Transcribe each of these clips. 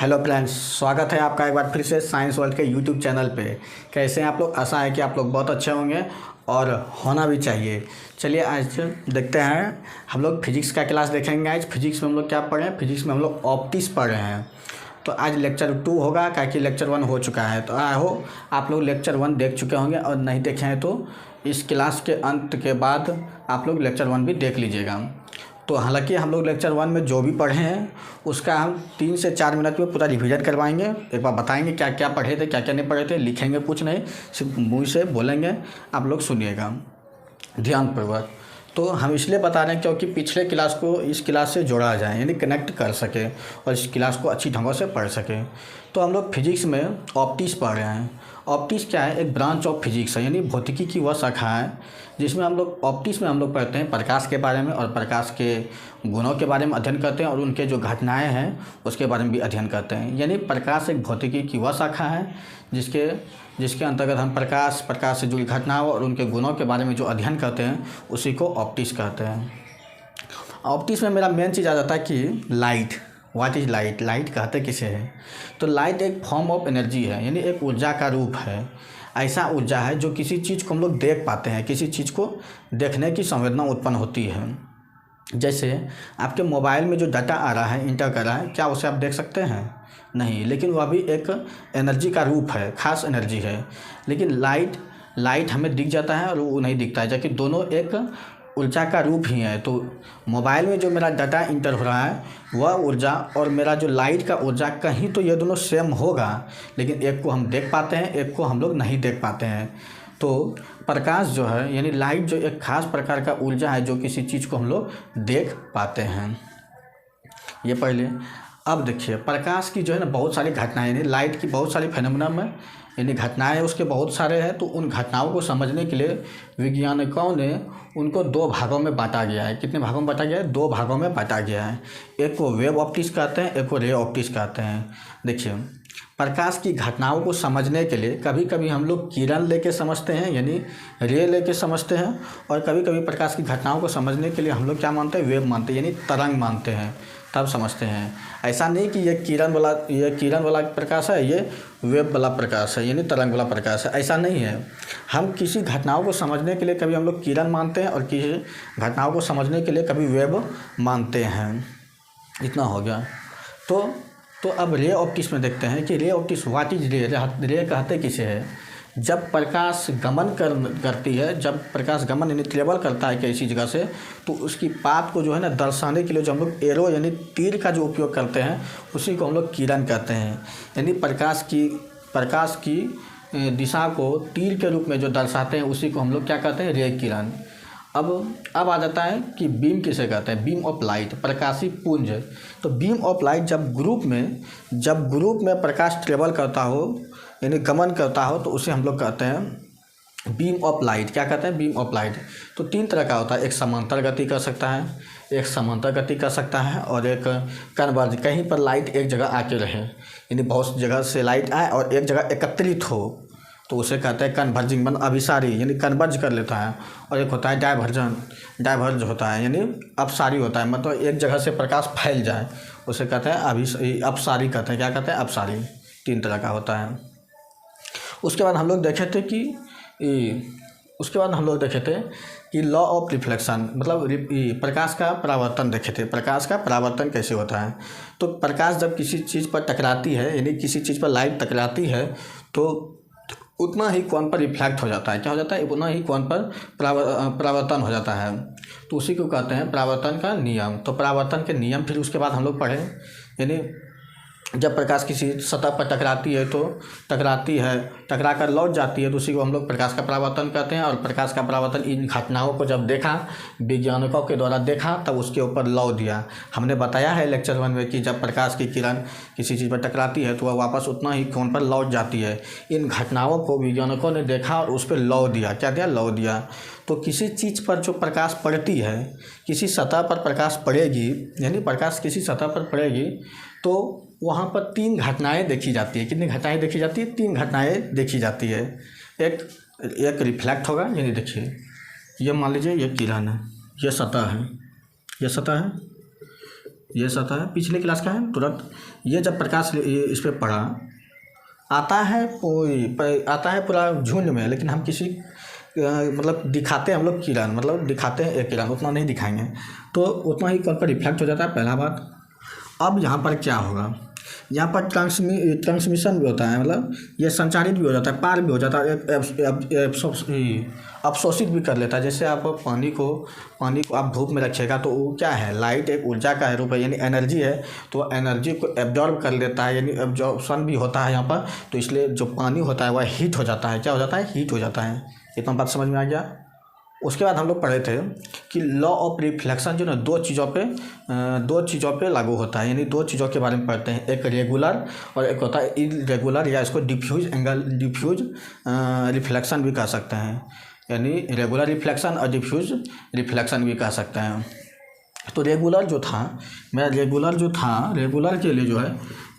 Hello friends, स्वागत है आपका एक बार फिर से साइंस वर्ल्ड के यूट्यूब चैनल पे। कैसे हैं आप लोग? आशा है कि आप लोग बहुत अच्छे होंगे और होना भी चाहिए। चलिए आज देखते हैं, हम लोग फिजिक्स का क्लास देखेंगे। आज फिजिक्स में हम लोग क्या पढ़ रहे हैं? फिजिक्स में हम लोग ऑप्टिक्स पढ़ रहे हैं। तो आज लेक्चर 2 होगा, क्या कि लेक्चर 1 हो चुका है। तो आई होप आप लोग लेक्चर 1 देख चुके होंगे, और नहीं देखे हैं तो इस क्लास के अंत के बाद आप लोग लेक्चर 1 भी देख लीजिएगा। तो हालांकि हम लोग लेक्चर 1 में जो भी पढ़े हैं उसका हम 3 से 4 मिनट में पूरा रिवीजन करवाएंगे। एक बार बताएंगे क्या क्या पढ़े थे, क्या क्या नहीं पढ़े थे, लिखेंगे कुछ नहीं, सिर्फ मुँह से बोलेंगे, आप लोग सुनिएगा ध्यानपूर्वक। तो हम इसलिए बता रहे हैं क्योंकि पिछले क्लास को इस क्लास से जोड़ा जाए, यानी कनेक्ट कर सके और इस क्लास को अच्छी ढंगों से पढ़ सके। तो हम लोग फिजिक्स में ऑप्टिक्स पढ़ रहे हैं। ऑप्टिक्स क्या है? एक ब्रांच ऑफ फिजिक्स है, यानी भौतिकी की वह शाखा है जिसमें हम लोग ऑप्टिक्स में हम लोग पढ़ते हैं प्रकाश के बारे में, और प्रकाश के गुणों के बारे में अध्ययन करते हैं, और उनके जो घटनाएं हैं उसके बारे में भी अध्ययन करते हैं। यानी प्रकाश एक भौतिकी की वह शाखा है जिसके अंतर्गत हम प्रकाश से जुड़ी घटनाओं और उनके गुणों के बारे में जो अध्ययन करते हैं उसी को ऑप्टिक्स कहते हैं। ऑप्टिक्स में मेरा मेन चीज़ आ जाता है कि light. What is light? Light कहते किसे हैं? तो लाइट एक फॉर्म ऑफ एनर्जी है, यानी एक ऊर्जा का रूप है। ऐसा ऊर्जा है जो किसी चीज़ को हम लोग देख पाते हैं, किसी चीज़ को देखने की संवेदना उत्पन्न होती है। जैसे आपके मोबाइल में जो डाटा आ रहा है, इंटर कर रहा है, क्या उसे आप देख सकते हैं? नहीं, लेकिन वह भी एक एनर्जी का रूप है, खास एनर्जी है। लेकिन लाइट हमें दिख जाता है और वो नहीं दिखता है, जबकि दोनों एक ऊर्जा का रूप ही है। तो मोबाइल में जो मेरा डाटा इंटर हो रहा है वह ऊर्जा और मेरा जो लाइट का ऊर्जा, कहीं तो ये दोनों सेम होगा, लेकिन एक को हम देख पाते हैं, एक को हम लोग नहीं देख पाते हैं। तो प्रकाश जो है, यानी लाइट, जो एक खास प्रकार का ऊर्जा है जो किसी चीज़ को हम लोग देख पाते हैं। ये पहले। अब देखिए, प्रकाश की जो है ना बहुत सारी घटनाएं, यानी लाइट की बहुत सारी फेनोमेना में यानी घटनाएं उसके बहुत सारे हैं। तो उन घटनाओं को समझने के लिए वैज्ञानिकों ने उनको 2 भागों में बांटा गया है। कितने भागों में बांटा गया है? 2 भागों में बांटा गया है। एक को वेव ऑप्टिक्स कहते हैं, एक को रे ऑप्टिक्स कहते हैं। देखिए, प्रकाश की घटनाओं को समझने के लिए कभी कभी हम लोग किरण लेके समझते हैं, यानी रे लेके समझते हैं, और कभी कभी प्रकाश की घटनाओं को समझने के लिए हम लोग क्या मानते हैं? वेव मानते हैं, यानी तरंग मानते हैं, तब समझते हैं। ऐसा नहीं कि ये किरण वाला प्रकाश है, ये वेव वाला प्रकाश है, यानी तरंग वाला प्रकाश है, ऐसा नहीं है। हम किसी घटनाओं को समझने के लिए कभी हम लोग किरण मानते हैं, और किसी घटनाओं को समझने के लिए कभी वेव मानते हैं। इतना हो गया। तो अब रे ऑप्टिक्स में देखते हैं कि रे ऑप्टिक्स, व्हाट इज रे? रे कहते किसे है? जब प्रकाश गमन करती है, जब प्रकाश गमन यानी ट्रेवल करता है किसी जगह से, तो उसकी पाथ को जो है ना दर्शाने के लिए जो हम लोग एरो यानी तीर का जो उपयोग करते हैं उसी को हम लोग किरण कहते हैं। यानी प्रकाश की दिशा को तीर के रूप में जो दर्शाते हैं उसी को हम लोग क्या कहते हैं? रे किरण। अब आ जाता है कि बीम किसे कहते हैं? बीम ऑफ लाइट, प्रकाशी पुंज। तो बीम ऑफ लाइट जब ग्रुप में प्रकाश ट्रेवल करता हो, यानी गमन करता हो, तो उसे हम लोग कहते हैं बीम ऑफ लाइट। क्या कहते हैं? Beam of light. तो 3 तरह का होता है। एक समांतर गति कर सकता है, और एक कन्वर्ज, कहीं पर लाइट एक जगह आके रहे, यानी बहुत जगह से लाइट आए और एक जगह एकत्रित हो, तो उसे कहते हैं कन्वर्जिंग, मतलब अभिसारी, यानी कन्वर्ज कर लेता है। और एक होता है डाइवर्ज होता है, यानी अपसारी होता है, मतलब एक जगह से प्रकाश फैल जाए, उसे कहते हैं अपसारी कहते हैं। क्या कहते हैं? अपसारी। 3 तरह का होता है। उसके बाद हम लोग देखे थे कि लॉ ऑफ रिफ्लेक्शन, मतलब प्रकाश का परावर्तन देखे थे। प्रकाश का परावर्तन कैसे होता है? तो प्रकाश जब किसी चीज़ पर टकराती है, यानी किसी चीज़ पर लाइट टकराती है, तो उतना ही कोण पर रिफ्लेक्ट हो जाता है। क्या हो जाता है? उतना ही कोण पर परावर्तन हो जाता है। तो उसी को कहते हैं परावर्तन का नियम। तो परावर्तन के नियम फिर उसके बाद हम लोग पढ़े, यानी जब प्रकाश किसी सतह पर टकरा कर लौट जाती है, तो उसी को हम लोग प्रकाश का परावर्तन कहते हैं। और प्रकाश का परावर्तन, इन घटनाओं को जब देखा, वैज्ञानिकों के द्वारा देखा, तब उसके ऊपर लॉ दिया। हमने बताया है लेक्चर 1 में कि जब प्रकाश की किरण किसी चीज़ पर टकराती है तो वह वापस उतना ही कोण पर लौट जाती है। इन घटनाओं को वैज्ञानिकों ने देखा और उस पर लॉ दिया। क्या दिया? लॉ दिया। तो किसी चीज़ पर जो प्रकाश पड़ती है, किसी सतह पर प्रकाश पड़ेगी, यानी प्रकाश किसी सतह पर पड़ेगी, तो वहाँ पर 3 घटनाएं देखी जाती है। कितनी घटनाएं देखी जाती है? 3 घटनाएं देखी जाती है। एक रिफ्लेक्ट होगा, यानी देखिए, ये मान लीजिए ये किरण है, ये सतह है, ये सतह है, पिछले क्लास का है तुरंत। ये जब प्रकाश इस पर पड़ा, आता है पूरा झुंड में, लेकिन हम किसी मतलब दिखाते हैं हम लोग किरण, मतलब दिखाते हैं एक किरण, उतना नहीं दिखाएंगे, तो उतना ही कौन पर रिफ्लेक्ट हो जाता है, पहला बात। अब यहाँ पर क्या होगा, यहाँ पर ट्रांसमिशन भी होता है, मतलब ये संचारित भी हो जाता है, पार भी हो जाता है, अवशोषित भी कर लेता है। जैसे आप पानी को आप धूप में रखिएगा तो वो क्या है, लाइट एक ऊर्जा का रूप है, यानी एनर्जी है, तो एनर्जी को एब्जॉर्ब कर लेता है, यानी एब्जॉर्प्शन भी होता है यहाँ पर। तो इसलिए जो पानी होता है वह हीट हो जाता है, क्या हो जाता है, हीट हो जाता है। इतना बात समझ में आ गया। उसके बाद हम लोग पढ़े थे कि लॉ ऑफ रिफ्लेक्शन जो ना दो चीज़ों पे लागू होता है, यानी दो चीज़ों के बारे में पढ़ते हैं, एक रेगुलर और एक होता है इरेगुलर, या इसको डिफ्यूज रिफ्लेक्शन भी कह सकते हैं, यानी रेगुलर रिफ्लेक्शन और डिफ्यूज रिफ्लेक्शन भी कह सकते हैं। तो रेगुलर के लिए जो है,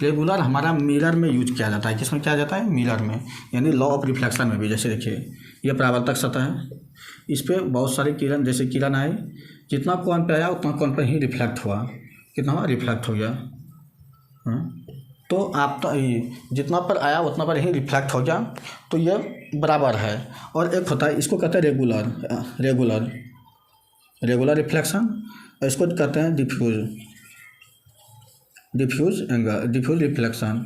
रेगुलर हमारा मिरर में यूज किया जाता है। किसमें किया जाता है, मिरर में, यानी लॉ ऑफ रिफ्लेक्शन में भी। जैसे देखिए ये परावर्तक सतह है, इस पर बहुत सारे किरण, जैसे किरण आए, जितना कोण पे आया उतना कोण पे ही रिफ्लेक्ट हुआ, कितना हुआ, रिफ्लेक्ट हो गया। तो आप तो जितना पर आया उतना पर ही रिफ्लेक्ट हो गया, तो ये बराबर है। और एक होता है, इसको कहते हैं रेगुलर रिफ्लेक्शन, और इसको कहते हैं डिफ्यूज रिफ्लेक्शन,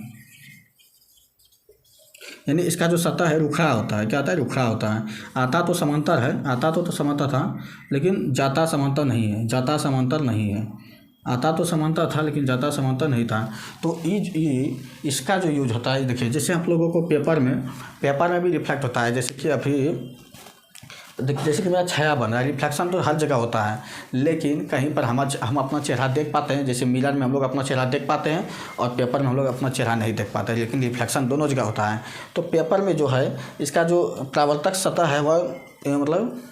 यानी इसका जो सतह है रुखा होता है। क्या होता है, रुखा होता है। आता तो समांतर था, लेकिन जाता समांतर नहीं है। आता तो समांतर था, लेकिन जाता समांतर नहीं था। तो इसका जो यूज होता है, देखिए जैसे आप लोगों को पेपर में भी रिफ्लेक्ट होता है। जैसे कि मेरा छाया बन रहा है, रिफ्लेक्शन तो हर जगह होता है, लेकिन कहीं पर हम अपना चेहरा देख पाते हैं। जैसे मिरर में हम लोग अपना चेहरा देख पाते हैं, और पेपर में हम लोग अपना चेहरा नहीं देख पाते, लेकिन रिफ्लेक्शन दोनों जगह होता है। तो पेपर में जो है, इसका जो परावर्तक सतह है वह मतलब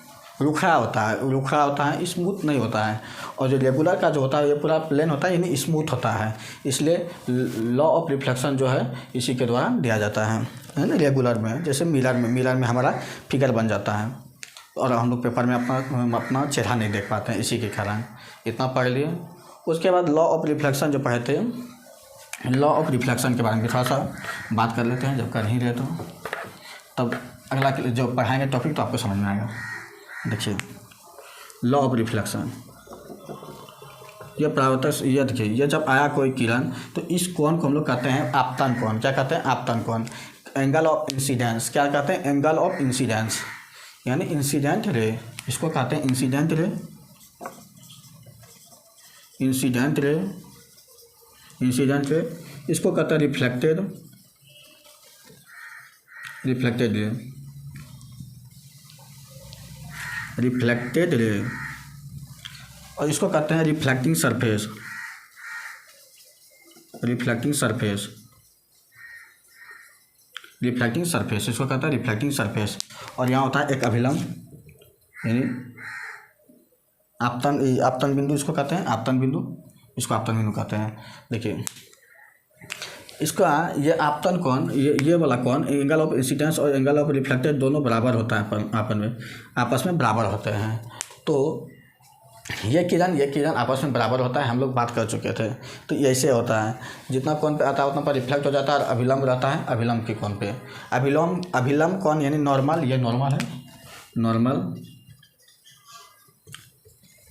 रुखा होता है, स्मूथ नहीं होता है। और जो रेगुलर का जो होता है ये पूरा प्लेन होता है, यानी स्मूथ होता है। इसलिए लॉ ऑफ रिफ्लेक्शन जो है इसी के द्वारा दिया जाता है ना, रेगुलर में। जैसे मिरर में हमारा फिगर बन जाता है, और हम लोग पेपर में अपना चेहरा नहीं देख पाते हैं, इसी के कारण। इतना पढ़ लिए। उसके बाद लॉ ऑफ रिफ्लेक्शन जो पढ़े थे, लॉ ऑफ रिफ्लेक्शन के बारे में थोड़ा सा बात कर लेते हैं, जब कर ही रहे तो तब अगला जो पढ़ाएंगे टॉपिक तो आपको समझ में आएगा। देखिए लॉ ऑफ रिफ्लेक्शन, ये परावर्तक, ये देखिए, ये जब आया कोई किरण, तो इस कोण को हम लोग कहते हैं आपतन कोण। क्या कहते हैं, आपतन कोण। एंगल ऑफ इंसिडेंस, क्या कहते हैं, एंगल ऑफ इंसिडेंस, यानी इंसिडेंट रे, इसको कहते हैं इंसिडेंट रे। इसको कहते हैं रिफ्लेक्टेड रे, और इसको कहते हैं रिफ्लेक्टिंग सरफेस। इसको कहता है रिफ्लेक्टिंग सरफेस। और यहाँ होता है एक अभिलंब, यानी आपतन बिंदु, इसको कहते हैं आपतन बिंदु कहते हैं। देखिए इसका ये आपतन कोण, ये वाला कोण, एंगल ऑफ इंसिडेंस और एंगल ऑफ रिफ्लेक्टेड दोनों बराबर होता है, आपस में बराबर होते हैं। तो ये किरण आपस में बराबर होता है, हम लोग बात कर चुके थे। तो ऐसे होता है, जितना कोण पे आता है उतना पर रिफ्लेक्ट हो जाता है, और अभिलंब रहता है अभिलंब के कोण पे। अभिलंब कोण यानी नॉर्मल, ये नॉर्मल है,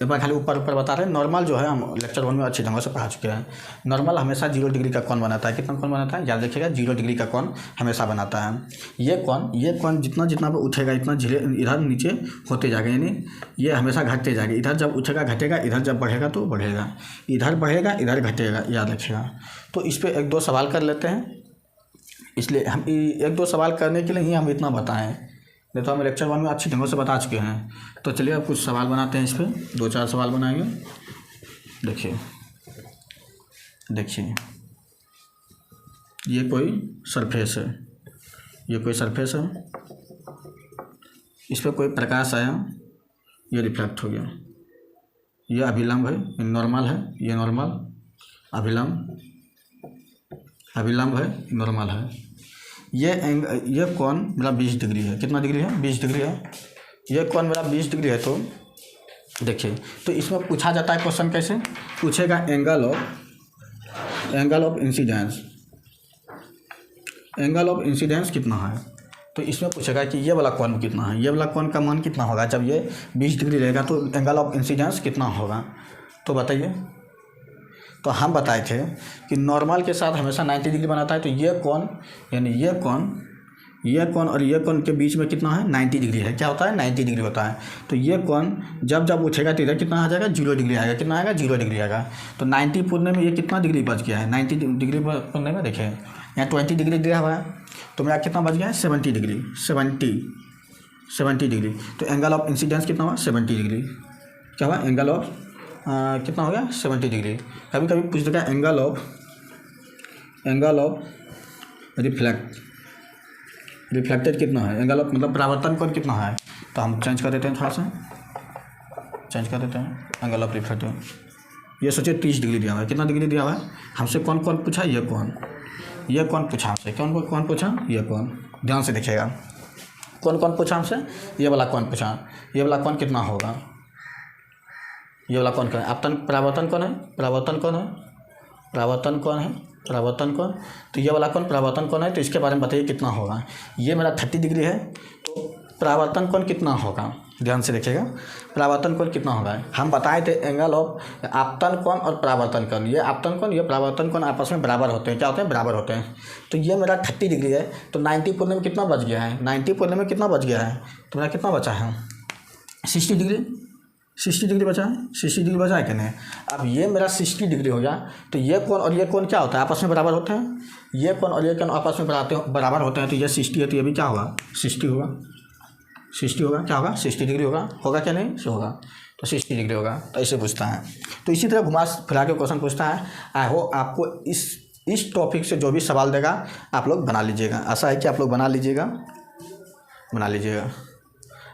एक बार खाली ऊपर बता रहे हैं। नॉर्मल जो है हम लेक्चर 1 में अच्छी ढंग से पढ़ा चुके हैं। नॉर्मल हमेशा 0 डिग्री का कोण बनाता है। कितना कोण बनाता है, याद रखिएगा, 0 डिग्री का कोण हमेशा बनाता है। ये कोण जितना पर उठेगा, इतना इधर नीचे होते जाएगा, यानी ये हमेशा घटते जाएगा। इधर जब उठेगा घटेगा, इधर जब बढ़ेगा तो बढ़ेगा, इधर बढ़ेगा इधर घटेगा, याद रखिएगा। तो इस पर 1-2 सवाल कर लेते हैं, इसलिए हम 1-2 सवाल करने के लिए ही हम इतना बताएं, नहीं तो हम लेक्चर 1 में अच्छी ढंगों से बता चुके हैं। तो चलिए अब कुछ सवाल बनाते हैं, इस पर 2-4 सवाल बनाएंगे। देखिए ये कोई सरफेस है, इस पर कोई प्रकाश आया, ये रिफ्लेक्ट हो गया। ये अभिलंब है, नॉर्मल है, ये नॉर्मल, अभिलंब है, नॉर्मल है। ये कोण मेरा 20 डिग्री है। कितना डिग्री है, 20 डिग्री है। ये कोण मेरा 20 डिग्री है, तो देखिए, तो इसमें पूछा जाता है क्वेश्चन कैसे पूछेगा, angle of incidence, angle of incidence कितना है। तो इसमें पूछेगा कि ये वाला कोण कितना है, ये वाला कोण का मान कितना होगा, जब ये 20 डिग्री रहेगा तो एंगल ऑफ इंसिडेंस कितना होगा। तो बताइए, तो हम बताए थे कि नॉर्मल के साथ हमेशा 90 डिग्री बनाता है, तो ये कोण यानी ये कोण और ये कोण के बीच में कितना है, 90 डिग्री है। क्या होता है, 90 डिग्री होता है। तो ये कोण जब उठेगा तो इधर कितना आ जाएगा, 0 डिग्री आएगा। कितना आएगा, 0 डिग्री आएगा। तो 90 पूरने में ये कितना डिग्री बच गया है, 90 डिग्री पूरने में देखिए यहाँ 20 डिग्री दिया हुआ है, तो मेरा कितना बच गया है, 70 डिग्री, 70 डिग्री। तो एंगल ऑफ इंसिडेंस कितना हुआ, 70 डिग्री। क्या हुआ, एंगल ऑफ कितना हो गया, 70 डिग्री। कभी कभी पूछ देगा एंगल ऑफ रिफ्लेक्टेड कितना है, एंगल ऑफ मतलब परावर्तन कोण कितना है। तो हम चेंज कर देते हैं, थोड़ा सा चेंज कर देते हैं, एंगल ऑफ रिफ्लेक्टेड। ये सोचिए 30 डिग्री दिया हुआ है। कितना डिग्री दिया हुआ है, हमसे कौन पूछा, ये कौन पूछा हमसे, कौन पूछा, ये कौन। ध्यान से देखिएगा, कौन पूछा हमसे, ये वाला कौन पूछा। ये वाला कौन कितना होगा, ये वाला कौन है, परावर्तन कौन है, परावर्तन कौन। तो ये वाला कौन परावर्तन कौन है, तो इसके बारे में बताइए कितना होगा। ये मेरा 30 डिग्री है, तो परावर्तन कौन कितना होगा। ध्यान से देखिएगा, परावर्तन कोण कितना होगा। हम बताए थे एंगल ऑफ आपतन कोण और परावर्तन कोण, ये आपतन कोण ये परावर्तन कोण आपस में बराबर होते हैं। क्या होते हैं, बराबर होते हैं। तो ये मेरा 30 डिग्री है, तो 90 पूरने में कितना बच गया है, 90 पूरने में कितना बच गया है, तो मेरा कितना बचा है, 60 डिग्री बचा है, 60 डिग्री बचा है कि नहीं। अब ये मेरा 60 डिग्री हो गया, तो ये कोण और ये कोण क्या होता है, आपस में बराबर होते हैं। ये कोण और ये कोण आपस में बराबर होते हैं, तो ये 60 है, तो ये भी क्या होगा, 60 होगा। क्या होगा, 60 डिग्री होगा क्या नहीं, से होगा। तो 60 डिग्री होगा। तो ऐसे पूछता है। तो इसी तरह घुमा फिरा के क्वेश्चन पूछता है। आई होप आपको इस टॉपिक से जो भी सवाल देगा आप लोग बना लीजिएगा। आशा है कि आप लोग बना लीजिएगा।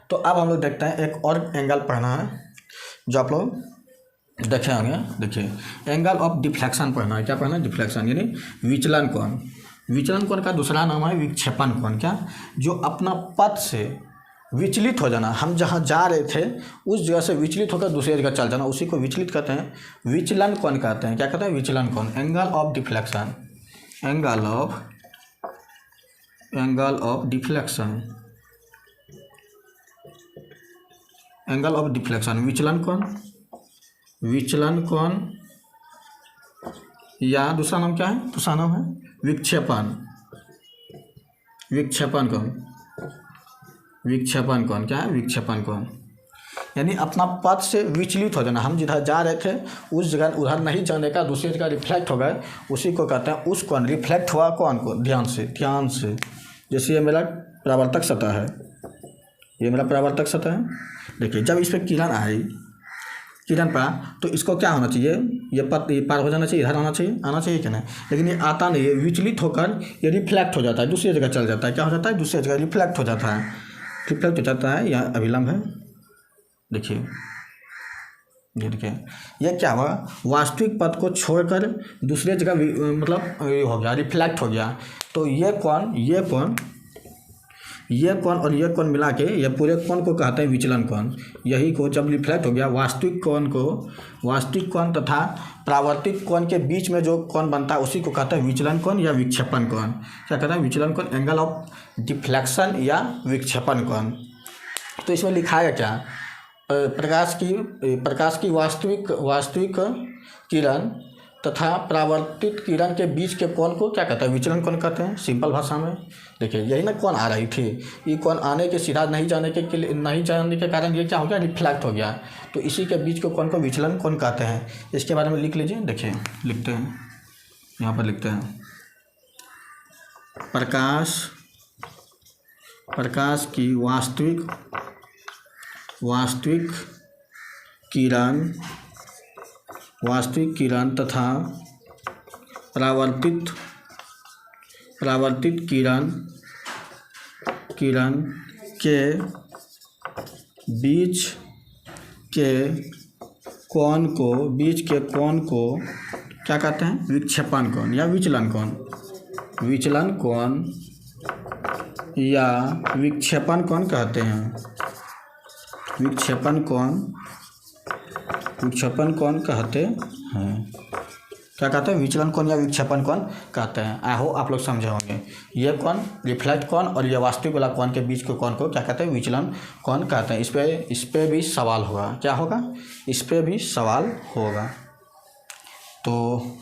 तो अब हम लोग देखते हैं, एक और एंगल पढ़ना है जो आप लोग देखे होंगे। देखिए, एंगल ऑफ डिफ्लेक्शन पढ़ना है। क्या पढ़ना है, डिफ्लेक्शन यानी विचलन कोण। विचलन कोण का दूसरा नाम है विक्षेपण कोण। क्या, जो अपना पथ से विचलित हो जाना, हम जहाँ जा रहे थे उस जगह से विचलित होकर दूसरी जगह चल जाना, उसी को विचलित कहते हैं, विचलन कोण कहते हैं। क्या कहते हैं, विचलन कोण। Angle of deflection, angle of deflection, विचलन कोण या दूसरा नाम क्या है, दूसरा नाम है विक्षेपण कोण। क्या है, विक्षेपण कोण यानी अपना पथ से विचलित हो जाना। हम जिधर जा रहे थे उस जगह उधर नहीं जाने का, दूसरी जगह रिफ्लेक्ट हो गए, उसी को कहते हैं उस कोण। रिफ्लेक्ट हुआ कौन को, ध्यान से जैसे ये मेरा परावर्तक सतह है, ये मेरा परावर्तक सतह है। देखिए, जब इस पर किरण पड़ा तो इसको क्या होना चाहिए, ये पथ पार हो जाना चाहिए, इधर आना चाहिए कि नहीं। लेकिन ये आता नहीं है, विचलित होकर ये रिफ्लेक्ट हो जाता है, दूसरी जगह चल जाता है। क्या हो जाता है, दूसरी जगह रिफ्लेक्ट हो जाता है। यह अभिलंब है। देखिए, ये क्या हुआ, वास्तविक पथ को छोड़कर दूसरे जगह मतलब हो गया, रिफ्लेक्ट हो गया। तो ये कोण और ये कोण मिला के ये पूरे कोण को कहते हैं विचलन कोण। यही को जब रिफ्लेक्ट हो गया, वास्तविक कोण तथा परावर्तित कोण के बीच में जो कोण बनता है उसी को कहते हैं विचलन कोण या विक्षेपण कोण। क्या कहते हैं, विचलन कोण, एंगल ऑफ डिफ्लेक्शन या विक्षेपण कोण। तो इसमें लिखा है क्या, प्रकाश की वास्तविक किरण तथा परावर्तित किरण के बीच के कोण को क्या कहते हैं, विचलन कोण कहते हैं, सिंपल भाषा में। देखिए, यही ना कोण आ रही थी, ये कोण आने के सीधा नहीं जाने के कारण ये क्या हो गया, रिफ्लेक्ट हो गया। तो इसी के बीच के कोण को विचलन कोण कहते हैं। इसके बारे में लिख लीजिए। देखिए, लिखते हैं, यहाँ पर लिखते हैं, प्रकाश की वास्तविक किरण तथा परावर्तित किरण के बीच के कोण को क्या कहते हैं, विक्षेपण कोण या विचलन कोण या विक्षेपण कोण कहते हैं। विक्षेपण कोण विक्षेपण कोण कहते हैं। क्या कहते हैं, विचलन कोण या विक्षेपण कोण कहते हैं। आई होप आप लोग समझे होंगे। ये कोण रिफ्लेक्ट कोण और ये वास्तविक वाला कोण के बीच के कोण को क्या कहते हैं, विचलन कोण कहते हैं। इस पे भी सवाल होगा। क्या होगा, इस पे भी सवाल होगा। तो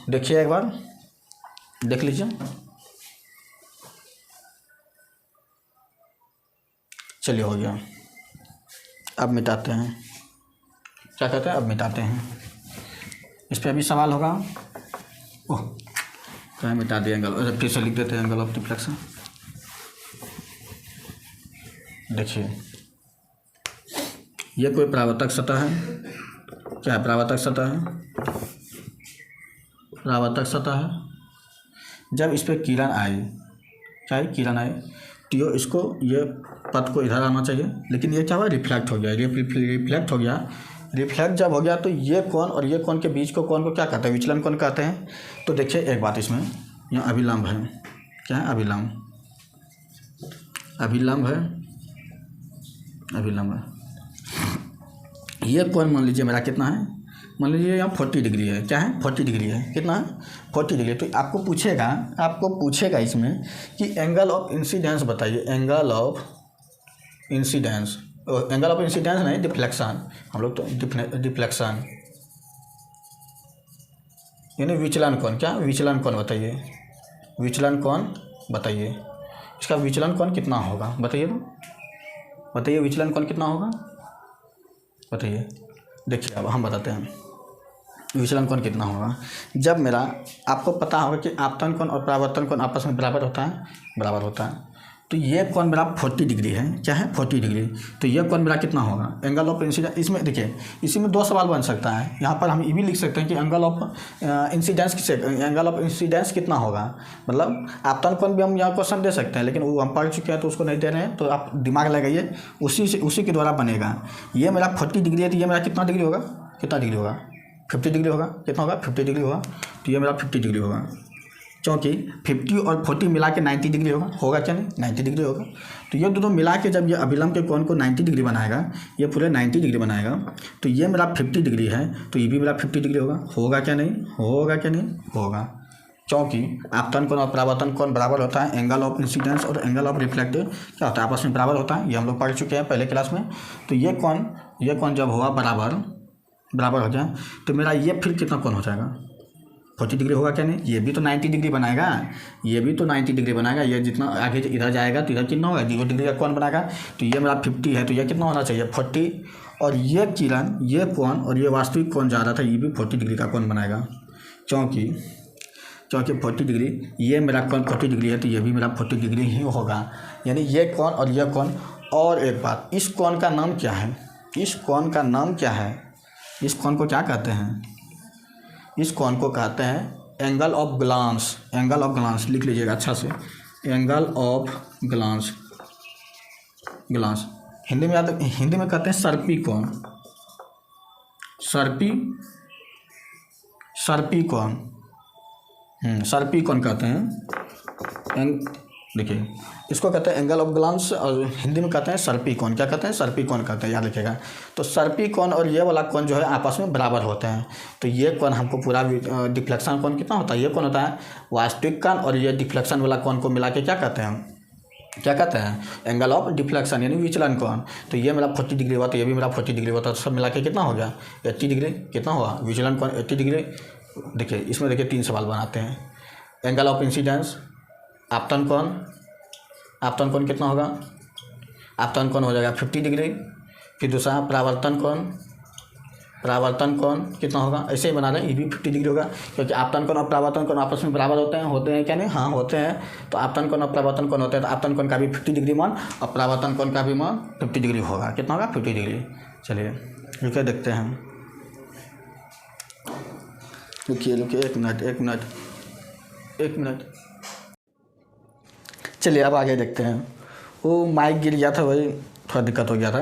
देखिए एक बार देख लीजिए। चलिए हो गया। अब मिटाते हैं। क्या कहते हैं, अब मिटाते हैं। इस पे भी सवाल होगा। ओह, क्या मिटा दिया एंगल, फिर से लिख देते हैं एंगल ऑफ डिफ्लेक्शन। देखिए ये कोई परावर्तक सतह है। क्या है, परावर्तक सतह है। परावर्तक सतह है। जब इस पर किरण आई, क्या है, किरण आई, तो इसको ये पथ को इधर आना चाहिए, लेकिन ये क्या हुआ, रिफ्लेक्ट हो गया। रिफ्लेक्ट हो गया। रिफ्लेक्ट जब हो गया तो ये कोण और ये कोण के बीच को कोण को क्या कहते हैं, विचलन कोण कहते हैं। तो देखिए एक बात, इसमें यहाँ अभिलंब है। क्या है, अभिलंब। अभिलंब है, अभिलंब है। ये कोण मान लीजिए मेरा कितना है, मान लीजिए यहाँ 40 डिग्री है। क्या है, 40 डिग्री है। कितना है, 40 डिग्री। तो आपको पूछेगा इसमें कि एंगल ऑफ इंसिडेंस बताइए। Angle of incidence, angle of incidence नहीं, डिफ्लेक्शन। हम लोग तो डिफ्लेक्शन यानी विचलन कोण। क्या, विचलन कोण बताइए। विचलन कोण बताइए। इसका विचलन कोण कितना होगा बताइए। तो बताइए विचलन कोण कितना होगा, बताइए। देखिए अब हम बताते हैं विचलन कोण कितना होगा। जब मेरा, आपको पता होगा कि आपतन कोण और परावर्तन कोण आपस में बराबर होता है, बराबर होता है। तो ये कोण मेरा 40 डिग्री है। क्या है, 40 डिग्री। तो ये कोण मेरा कितना होगा, एंगल ऑफ इंसिडेंस। इसमें देखिए, इसी में दो सवाल बन सकता है। यहाँ पर हम ये भी लिख सकते हैं कि एंगल ऑफ इंसिडेंस किसे, एंगल ऑफ इंसिडेंस कितना होगा, मतलब आपतन कोण भी हम यहाँ क्वेश्चन दे सकते हैं, लेकिन वो हम पढ़ चुके हैं तो उसको नहीं दे रहे हैं। तो आप दिमाग लगाइए, उसी के द्वारा बनेगा। ये मेरा 40 डिग्री है, तो ये मेरा कितना डिग्री होगा, कितना डिग्री होगा, 50 डिग्री होगा। कितना होगा, 50 डिग्री होगा। तो ये मेरा 50 डिग्री होगा, क्योंकि 50 और 40 मिला के 90 डिग्री होगा क्या नहीं, 90 डिग्री होगा। तो ये दोनों मिला के जब ये अभिलंब के कोण को 90 डिग्री बनाएगा, ये पूरे 90 डिग्री बनाएगा, तो ये मेरा 50 डिग्री है, तो ये भी मेरा 50 डिग्री होगा क्या नहीं, होगा क्या नहीं, होगा। क्योंकि आपतन कोण और परावर्तन कोण बराबर होता है। एंगल ऑफ इंसिडेंस और एंगल ऑफ रिफ्लेक्ट क्या होता है, आपस में बराबर होता है। ये हम लोग पढ़ चुके हैं पहले क्लास में। तो ये कोण जब हुआ बराबर हो जाए, तो मेरा ये फिर कितना कोण हो जाएगा, 40 डिग्री होगा क्या नहीं। ये भी तो 90 डिग्री बनाएगा, ये भी तो 90 डिग्री बनाएगा। ये जितना आगे इधर जाएगा तो इधर कितना होगा, 0 डिग्री का कोण बनाएगा। तो ये मेरा 50 है, तो ये कितना होना चाहिए, 40। और ये किरण, ये कोण और ये वास्तविक कोण जा रहा था, ये भी 40 डिग्री का कोण बनाएगा। क्योंकि 40 डिग्री, ये मेरा कोण 40 डिग्री है, तो ये भी मेरा 40 डिग्री ही होगा। यानी ये कोण और ये कोण। और एक बात, इस कोण का नाम क्या है, इस कोण का नाम क्या है, इस कोण को क्या कहते हैं, इस कोण को कहते हैं angle of glance. Angle of glance लिख लीजिएगा अच्छा से, एंगल ऑफ ग्लांस। हिंदी में कहते हैं सर्पी कोण। सर्पी कोण, सर्पी कोण कहते हैं। देखिए, इसको कहते हैं एंगल ऑफ ग्लांस, और हिंदी में कहते हैं सर्पी कोण। क्या कहते हैं, सर्पी कोण कहते हैं, याद रखिएगा। तो सर्पी कोण और ये वाला कोण जो है आपस में बराबर होते हैं। तो ये कोण हमको पूरा डिफ्लेक्शन कोण कितना होता है, ये कोण होता है वास्तविक कोण, और ये डिफ्लेक्शन वाला कोण को मिला के क्या कहते हैं, क्या कहते हैं, एंगल ऑफ डिफ्लेक्शन यानी विचलन कोण। तो ये मेरा 40 डिग्री हुआ, तो ये भी मेरा 40 डिग्री हुआ, तो सब मिला के कितना हो गया, 80 डिग्री। कितना हुआ, विचलन कोण 80 डिग्री। देखिए इसमें देखिए 3 सवाल बनाते हैं। एंगल ऑफ इंसिडेंस, आपतन कोण कितना होगा, आपतन कोण हो जाएगा 50 डिग्री। फिर दूसरा परावर्तन कोण कितना होगा, ऐसे ही बना रहे हैं, ये भी 50 डिग्री होगा। क्योंकि आपतन कोण और परावर्तन कोण आपस में बराबर होते हैं क्या नहीं, हाँ होते हैं। तो आपतन कोण और परावर्तन कोण होते हैं, तो आपतन कोण का भी 50 डिग्री मान और परावर्तन कोण का भी मान 50 डिग्री होगा। कितना होगा, 50 डिग्री। चलिए रुकिए देखते हैं, रुकिए 1 मिनट। चलिए अब आगे देखते हैं। वो माइक गिर गया था, वही थोड़ा दिक्कत हो गया था।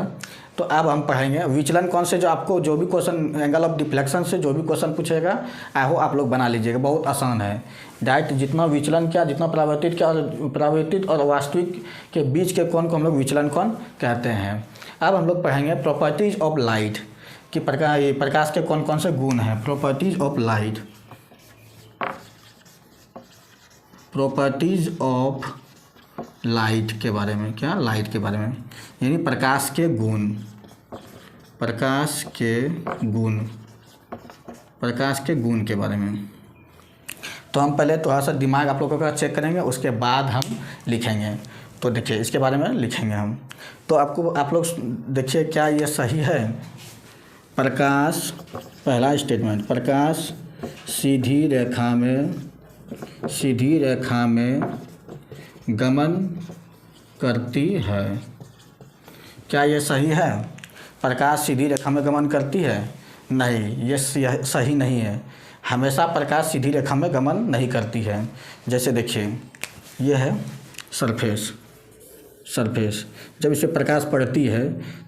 तो अब हम पढ़ेंगे विचलन कोण से। जो आपको जो भी क्वेश्चन एंगल ऑफ डिफ्लेक्शन से जो भी क्वेश्चन पूछेगा, आई होप आप लोग बना लीजिएगा, बहुत आसान है। डायरेक्ट जितना विचलन क्या, जितना परावर्तित और वास्तविक के बीच के कोण को हम लोग विचलन कोण कहते हैं। अब हम लोग पढ़ेंगे प्रॉपर्टीज ऑफ लाइट। कि प्रकाश के कौन कौन से गुण हैं। Properties of light, properties of light के बारे में, क्या लाइट के बारे में, यानी प्रकाश के गुण, प्रकाश के गुण, प्रकाश के गुण के बारे में। तो हम पहले थोड़ा सा दिमाग आप लोगों का चेक करेंगे, उसके बाद हम लिखेंगे। तो देखिए इसके बारे में लिखेंगे हम। तो आप लोग देखिए क्या ये सही है। प्रकाश, पहला स्टेटमेंट, प्रकाश सीधी रेखा में गमन करती है। क्या ये सही है? प्रकाश सीधी रेखा में गमन करती है? नहीं, ये सही नहीं है। हमेशा प्रकाश सीधी रेखा में गमन नहीं करती है। जैसे देखिए ये है सरफेस, जब इस पर प्रकाश पड़ती है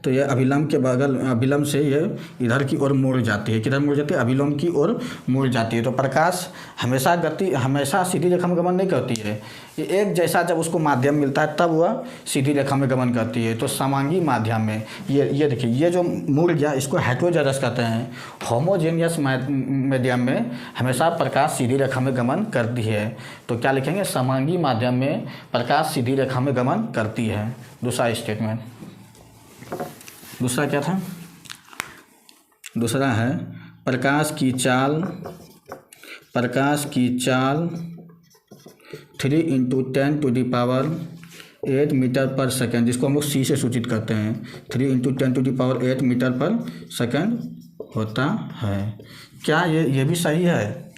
तो यह अभिलंब से यह इधर की ओर मुड़ जाती है। किधर मुड़ जाती है? अभिलंब की ओर मुड़ जाती है। तो प्रकाश हमेशा सीधी रेखा में गमन नहीं करती है। ये एक जैसा जब उसको माध्यम मिलता है तब वह सीधी रेखा में गमन करती है। तो समांगी माध्यम में ये देखिए, ये जो मुड़ गया इसको हेटेरोजेनस कहते हैं। होमोजेनियस मीडियम में हमेशा प्रकाश सीधी रेखा में गमन करती है। तो क्या लिखेंगे? समांगी माध्यम में प्रकाश सीधी रेखा में गमन करती है। दूसरा स्टेटमेंट, दूसरा क्या था? दूसरा है प्रकाश की चाल 3 × 10⁸ मीटर पर सेकेंड, जिसको हम लोग सी से सूचित करते हैं। 3 × 10⁸ मीटर पर सेकेंड होता है। क्या ये भी सही है?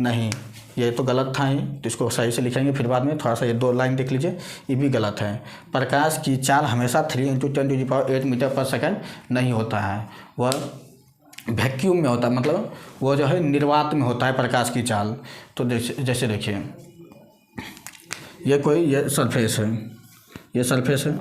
नहीं, ये तो गलत था। तो इसको सही से लिखेंगे फिर बाद में। थोड़ा सा ये 2 लाइन देख लीजिए, ये भी गलत है। प्रकाश की चाल हमेशा 3 × 10⁸ मीटर पर सेकेंड नहीं होता है। वह वैक्यूम में होता है, मतलब वो जो है निर्वात में होता है प्रकाश की चाल। तो जैसे देखिए ये सरफेस है,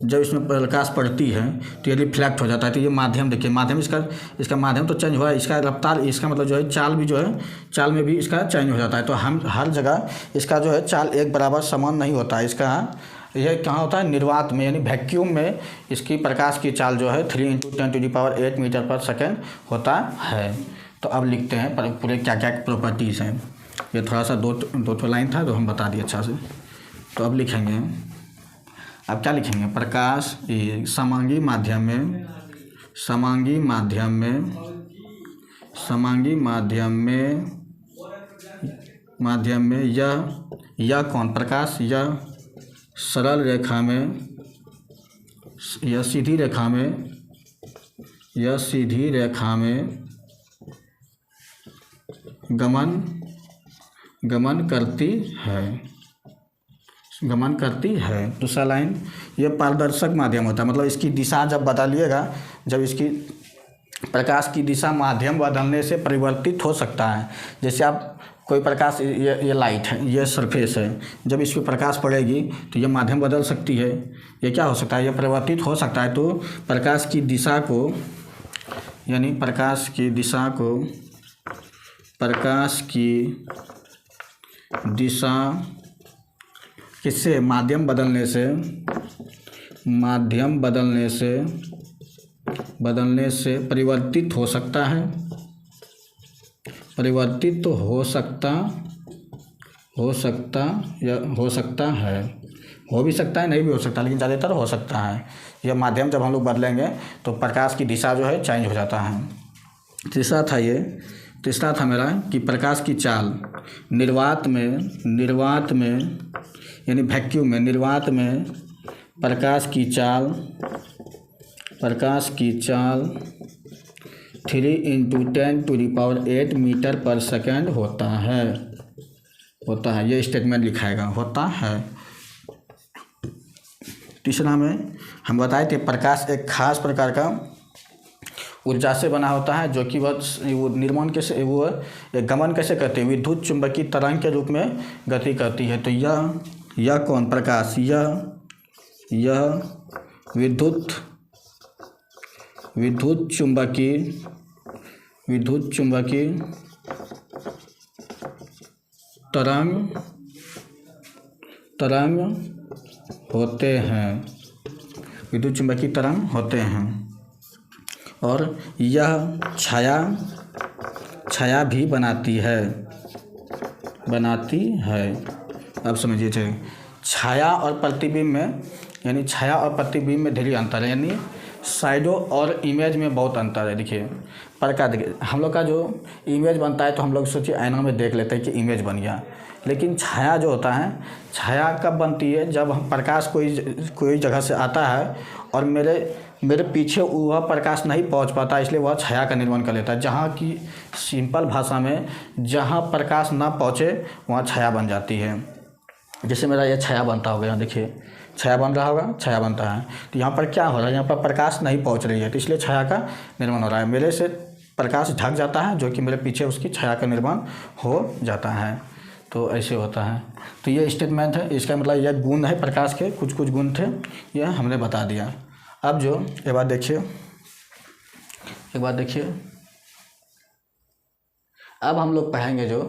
जब इसमें प्रकाश पड़ती है तो ये रिफ्लेक्ट हो जाता है। तो ये माध्यम देखिए, माध्यम इसका माध्यम तो चेंज हुआ है, इसका रफ्तार, इसका मतलब जो है चाल भी जो है, चाल में भी इसका चेंज हो जाता है। तो हम हर जगह इसका जो है चाल एक बराबर समान नहीं होता है। इसका यह कहाँ होता है? निर्वात में, यानी वैक्यूम में इसकी प्रकाश की चाल जो है 3 × 10⁸ मीटर पर सेकेंड होता है। तो अब लिखते हैं पूरे क्या क्या प्रॉपर्टीज़ हैं। ये थोड़ा सा दो लाइन था तो हम बता दिए अच्छा से। तो अब लिखेंगे, अब क्या लिखेंगे? प्रकाश समांगी माध्यम में यह कौन? प्रकाश यह सरल रेखा में, यह सीधी रेखा में गमन करती है। दूसरा लाइन, ये पारदर्शक माध्यम होता है, मतलब इसकी दिशा जब बदलिएगा, जब इसकी प्रकाश की दिशा माध्यम बदलने से परिवर्तित हो सकता है। जैसे आप कोई प्रकाश, ये लाइट है, ये सरफेस है, जब इस पर प्रकाश पड़ेगी तो ये माध्यम बदल सकती है। ये क्या हो सकता है? ये परिवर्तित हो सकता है। तो प्रकाश की दिशा को, यानी प्रकाश की दिशा किससे? माध्यम बदलने से परिवर्तित हो सकता है। परिवर्तित तो हो सकता है, हो भी सकता है, नहीं भी हो सकता, लेकिन ज़्यादातर हो सकता है। यह माध्यम जब हम लोग बदलेंगे तो प्रकाश की दिशा जो है चेंज हो जाता है। तीसरा था मेरा कि प्रकाश की चाल निर्वात में यानी वैक्यूम में, निर्वात में प्रकाश की चाल 3 × 10⁸ मीटर पर सेकेंड होता है। ये स्टेटमेंट लिखाएगा, होता है। तीसरा में हम बताए थे प्रकाश एक खास प्रकार का ऊर्जा से बना होता है, जो कि वो निर्माण कैसे, वो गमन कैसे करती है? विद्युत चुंबकीय तरंग के रूप में गति करती है। तो यह कौन? प्रकाश यह विद्युत चुंबकीय तरंग होते हैं। विद्युत चुंबकीय तरंग होते हैं। और यह छाया भी बनाती है। अब समझिए थे, छाया और प्रतिबिंब में, यानी छाया और प्रतिबिंब में ढेरी अंतर है, यानी साइडों और इमेज में बहुत अंतर है। देखिए प्रकाश, देखिए हम लोग का जो इमेज बनता है तो हम लोग सोचिए आईना में देख लेते हैं कि इमेज बन गया, लेकिन छाया जो होता है, छाया कब बनती है, जब हम प्रकाश कोई जगह से आता है और मेरे पीछे वह प्रकाश नहीं पहुंच पाता, इसलिए वह छाया का निर्माण कर लेता है। जहाँ की सिंपल भाषा में जहाँ प्रकाश ना पहुँचे वहाँ छाया बन जाती है। जैसे मेरा ये छाया बनता होगा, यहाँ देखिए छाया बन रहा होगा, छाया बनता है, तो यहाँ पर क्या हो रहा है, यहाँ पर प्रकाश नहीं पहुँच रही है, तो इसलिए छाया का निर्माण हो रहा है। मेरे से प्रकाश ढक जाता है, जो कि मेरे पीछे उसकी छाया का निर्माण हो जाता है। तो ऐसे होता है। तो ये स्टेटमेंट है, इसका मतलब यह गुण है प्रकाश के, कुछ गुण थे, यह हमने बता दिया। अब जो एक बार देखिए, अब हम लोग पढ़ेंगे जो,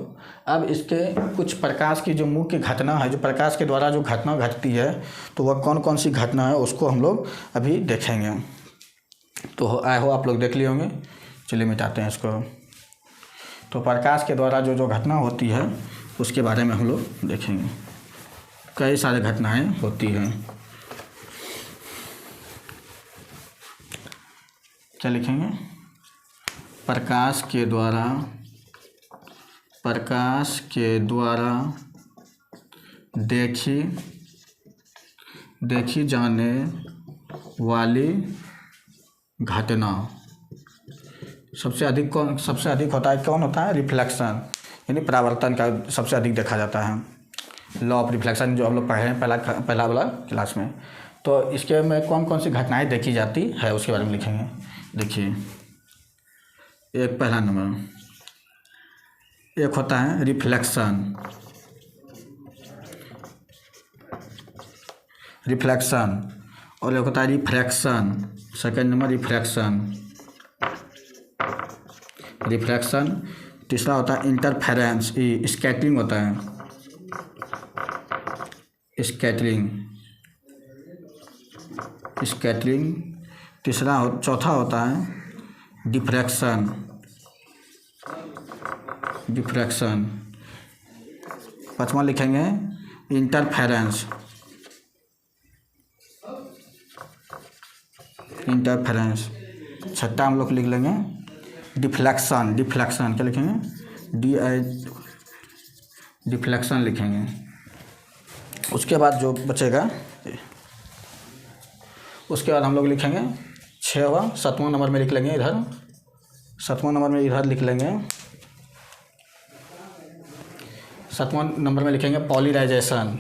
अब इसके कुछ प्रकाश की जो मुख्य घटना है, जो प्रकाश के द्वारा जो घटना घटती है, तो वह कौन कौन सी घटना है उसको हम लोग अभी देखेंगे। तो आए हो आप लोग देख लिए होंगे, चलिए मिटाते हैं इसको। तो प्रकाश के द्वारा जो घटना होती है उसके बारे में हम लोग देखेंगे। कई सारी घटनाएं होती हैं। क्या लिखेंगे? प्रकाश के द्वारा देखी जाने वाली घटना सबसे अधिक होता है, कौन होता है? रिफ्लेक्शन, यानी परावर्तन का सबसे अधिक देखा जाता है। लॉ ऑफ रिफ्लेक्शन जो हम लोग पढ़े हैं पहला वाला क्लास में। तो इसके में कौन कौन सी घटनाएं देखी जाती है उसके बारे में लिखेंगे। देखिए, एक पहला नंबर, एक होता है रिफ्लेक्शन, और एक होता है रिफ्रैक्शन। Second number refraction. तीसरा होता है इंटरफेरेंस, स्कैटरिंग होता है, स्कैटरिंग। चौथा होता है डिफ्रैक्शन। पांचवा लिखेंगे इंटरफेरेंस। छठा हम लोग लिख लेंगे डिफ्लेक्शन। क्या लिखेंगे? डिफ्लेक्शन लिखेंगे। उसके बाद जो बचेगा, उसके बाद हम लोग लिखेंगे 7वां नंबर में लिख लेंगे इधर। 7वां नंबर में इधर लिख लेंगे। 7वां नंबर में लिखेंगे पॉलीराइजेशन।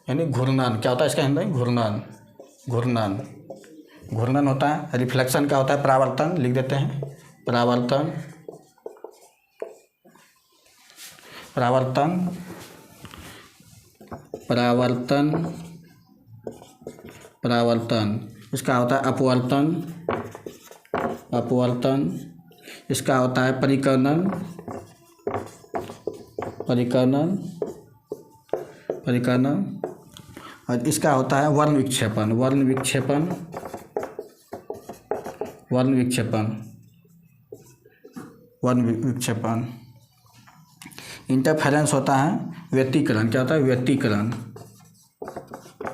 यानी घूर्णन। क्या होता है इसका हिंदी? घूर्णन होता है। रिफ्लेक्शन का होता है परावर्तन, लिख देते हैं परावर्तन। इसका होता है अपवर्तन। इसका होता है परिकर्णन। और इसका होता है वर्ण विक्षेपण। इंटरफेरेंस होता है व्यतिकरण। क्या होता है?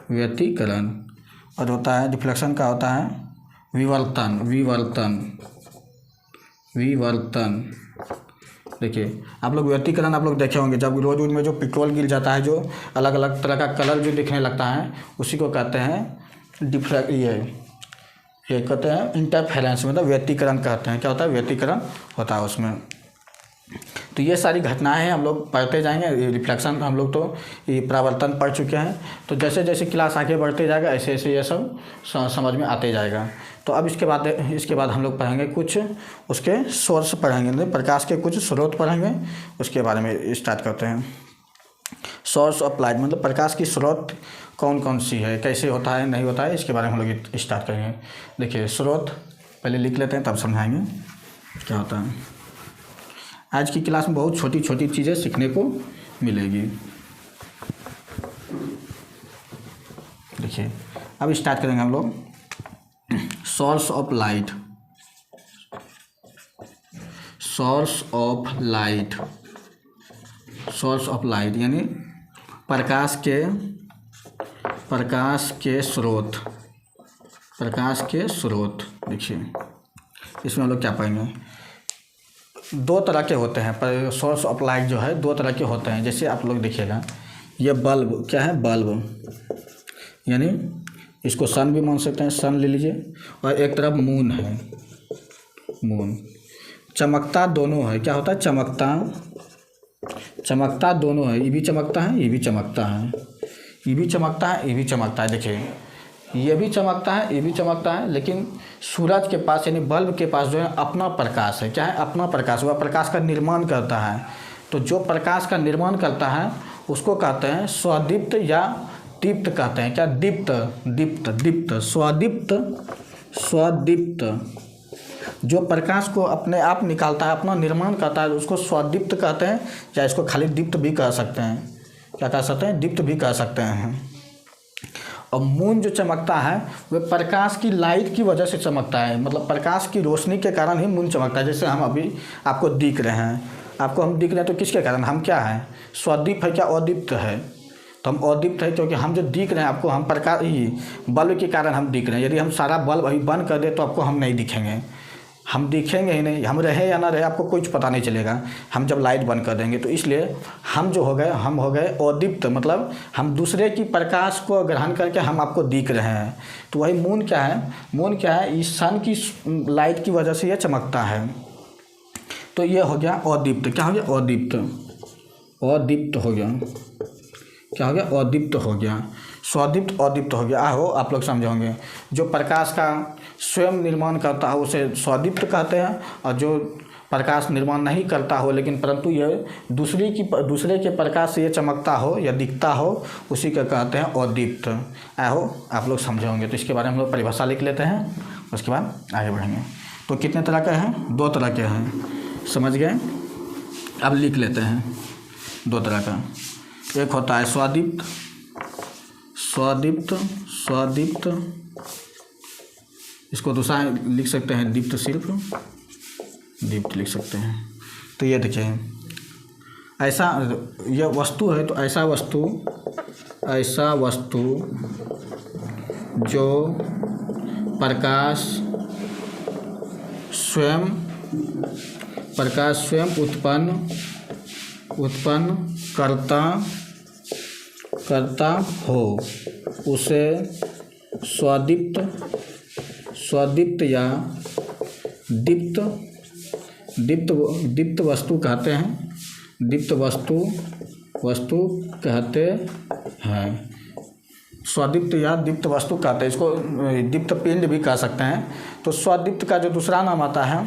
व्यतिकरण। और होता है डिफ्लेक्शन का होता है विवर्तन। देखिए, आप लोग व्यतिकरण आप लोग देखे होंगे, जब रोड में जो पेट्रोल गिर जाता है, जो अलग अलग तरह का कलर जो दिखने लगता है, उसी को कहते हैं ये कहते हैं इंटरफेरेंस, मतलब व्यतिकरण कहते हैं। क्या होता है? व्यतिकरण होता है उसमें। तो ये सारी घटनाएं हैं, हम लोग पढ़ते जाएंगे। रिफ्लेक्शन हम लोग तो ये परावर्तन पढ़ चुके हैं। तो जैसे जैसे क्लास आगे बढ़ते जाएगा ऐसे ऐसे ये सब समझ में आते जाएगा। तो अब इसके बाद हम लोग पढ़ेंगे कुछ उसके सोर्स पढ़ेंगे, प्रकाश के कुछ स्रोत पढ़ेंगे। उसके बारे में स्टार्ट करते हैं। सोर्स ऑफ लाइट, मतलब प्रकाश की स्रोत कौन कौन सी है, कैसे होता है, नहीं होता है, इसके बारे में हम लोग स्टार्ट करेंगे। देखिए, स्रोत पहले लिख लेते हैं, तब समझाएंगे क्या होता है। आज की क्लास में बहुत छोटी छोटी चीज़ें सीखने को मिलेगी। देखिए अब स्टार्ट करेंगे हम लोग। Source of light, source of light, source of light यानी प्रकाश के स्रोत, प्रकाश के स्रोत। देखिए इसमें हम लोग क्या पाएंगे, दो तरह के होते हैं। पर सोर्स ऑफ लाइट जो है दो तरह के होते हैं। जैसे आप लोग देखिएगा, ये बल्ब क्या है, बल्ब यानी इसको सन भी मान सकते हैं, सन ले लीजिए, और एक तरफ मून है, मून। चमकता दोनों है, क्या होता है, चमकता दोनों है, ये भी चमकता है, ये भी चमकता है, ये भी चमकता है, ये भी चमकता है। देखिए ये भी चमकता है, ये भी चमकता है, लेकिन सूरज के पास यानी बल्ब के पास जो है अपना प्रकाश है। क्या है, अपना प्रकाश। वह प्रकाश का निर्माण करता है। तो जो प्रकाश का निर्माण करता है उसको कहते हैं स्वदीप्त या दीप्त कहते हैं। क्या, दीप्त, दीप्त, दीप्त, स्वदीप्त, स्वदीप्त। जो प्रकाश को अपने आप निकालता है, अपना निर्माण करता है, उसको स्वदीप्त कहते हैं, या इसको खाली दीप्त भी कह सकते हैं। क्या कह सकते हैं, दीप्त भी कह सकते हैं। और मून जो चमकता है वह प्रकाश की लाइट की वजह से चमकता है, मतलब प्रकाश की रोशनी के कारण ही मून चमकता है। जैसे हम अभी आपको दिख रहे हैं, आपको हम दिख रहे हैं तो किसके कारण, हम क्या हैं, स्वदीप है, क्या अदीप्त है। तो हम अदीप्त है क्योंकि हम जो दिख रहे हैं आपको, हम प्रकाश ही बल्ब के कारण हम दिख रहे हैं। यदि हम सारा बल्ब अभी बंद कर दें तो आपको हम नहीं दिखेंगे, हम दिखेंगे ही नहीं। हम रहे या ना रहे आपको कुछ पता नहीं चलेगा, हम जब लाइट बंद कर देंगे। तो इसलिए हम जो हो गए, हम हो गए अदीप्त, मतलब हम दूसरे की प्रकाश को ग्रहण करके हम आपको दिख रहे हैं। तो वही मून क्या है, मून क्या है, इस सन की लाइट की वजह से यह चमकता है। तो ये हो गया अदीप्त। क्या हो गया, अदीप्त, अदीप्त हो गया। क्या हो गया, अदीप्त हो गया। स्वदीप्त अदीप्त हो गया। आहो आप लोग समझे होंगे। जो प्रकाश का स्वयं निर्माण करता है उसे स्वदीप्त कहते हैं, और जो प्रकाश निर्माण नहीं करता हो लेकिन परंतु ये दूसरे के प्रकाश से ये चमकता हो या दिखता हो, उसी का कहते हैं अदीप्त। आहो आप लोग समझे होंगे। तो इसके बारे में हम लोग परिभाषा लिख लेते हैं, उसके बाद आगे बढ़ेंगे। तो कितने तरह के हैं, दो तरह के हैं, समझ गए। अब लिख लेते हैं दो तरह का। एक होता है स्वदीप्त, स्वदीप्त, स्वदीप्त, इसको दूसरा लिख सकते हैं दीप्त, सिर्फ दीप्त लिख सकते हैं। तो ये देखिए, ऐसा यह वस्तु है, तो ऐसा वस्तु, ऐसा वस्तु जो प्रकाश स्वयं उत्पन्न करता हो उसे स्वदीप्त या दीप्त वस्तु कहते हैं। दीप्त वस्तु कहते हैं। स्वदीप्त या दीप्त वस्तु कहते हैं। इसको दीप्त पिंड भी कह सकते हैं। तो स्वदीप्त का जो दूसरा नाम आता है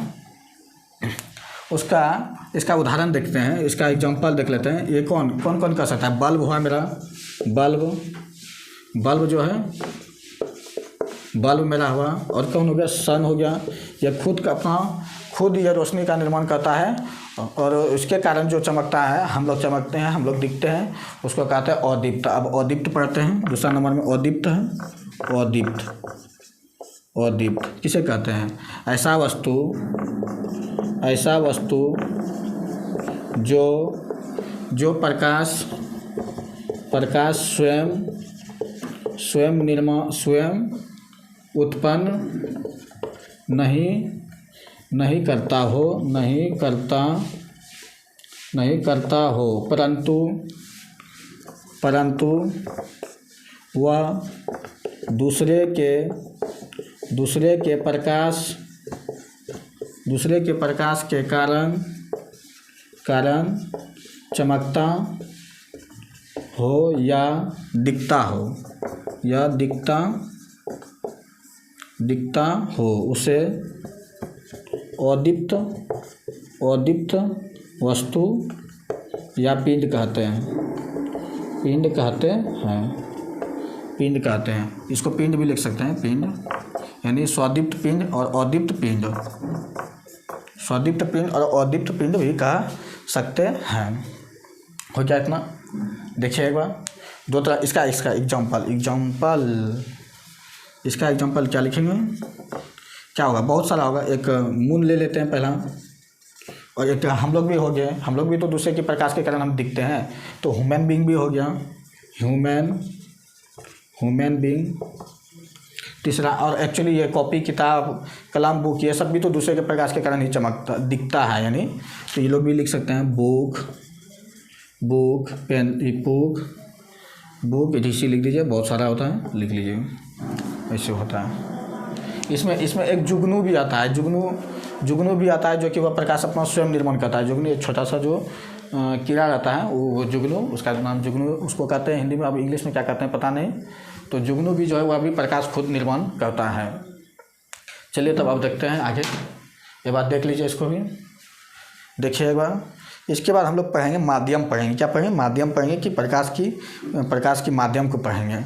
इसका उदाहरण देखते हैं, इसका एग्जांपल देख लेते हैं। ये कौन कर सकता है, बल्ब हुआ मेरा, बल्ब जो है, बल्ब मेरा हुआ। और कौन हो गया, सन हो गया। यह खुद यह रोशनी का निर्माण करता है, और उसके कारण जो चमकता है, हम लोग चमकते हैं, हम लोग दिखते हैं, उसको कहते हैं अदीप्त। अब अदीप्त पढ़ते हैं, दूसरा नंबर में अदीप्त है। अदीप्त किसे कहते हैं, ऐसा वस्तु जो प्रकाश स्वयं उत्पन्न नहीं करता हो, परंतु वह दूसरे के प्रकाश के कारण चमकता हो या दिखता हो, उसे अदीप्त वस्तु या पिंड कहते हैं। इसको पिंड भी लिख सकते हैं, पिंड यानी स्वदीप्त पिंड और अदीप्त पिंड। स्वदीप्त पिंड और अदीप्त पिंड भी कह सकते हैं। हो गया इतना। देखिए एक बार दो तरह इसका एग्जाम्पल क्या लिखेंगे, क्या होगा, बहुत सारा होगा। एक मून ले लेते हैं पहला, और एक हम लोग भी हो गए, हम लोग भी तो दूसरे के प्रकाश के कारण हम दिखते हैं, तो ह्यूमन बीइंग भी हो गया, ह्यूमन बीइंग। तीसरा, और एक्चुअली ये कॉपी, किताब, कलम, बुक, ये सब भी तो दूसरे के प्रकाश के कारण ही दिखता है, यानी तो ये लोग भी लिख सकते हैं बुक, पेन, बुक ऋषि लिख दीजिए, बहुत सारा होता है, लिख लीजिए, ऐसे होता है। इसमें एक जुगनू भी आता है, जुगनू भी आता है, जो कि वह प्रकाश अपना स्वयं निर्माण करता है। जुगनू एक छोटा सा जो कीड़ा रहता है, वो जुगनू, उसका नाम जुगनू उसको कहते हैं हिंदी में, अब इंग्लिश में क्या कहते हैं पता नहीं। तो जुगनू भी जो है वह भी प्रकाश खुद निर्माण करता है। चलिए तब अब देखते हैं आगे, ये बात देख लीजिए, इसको भी देखिए एक बार। इसके बाद हम लोग पढ़ेंगे माध्यम, पढ़ेंगे क्या पढ़ेंगे, माध्यम पढ़ेंगे कि प्रकाश की माध्यम को पढ़ेंगे।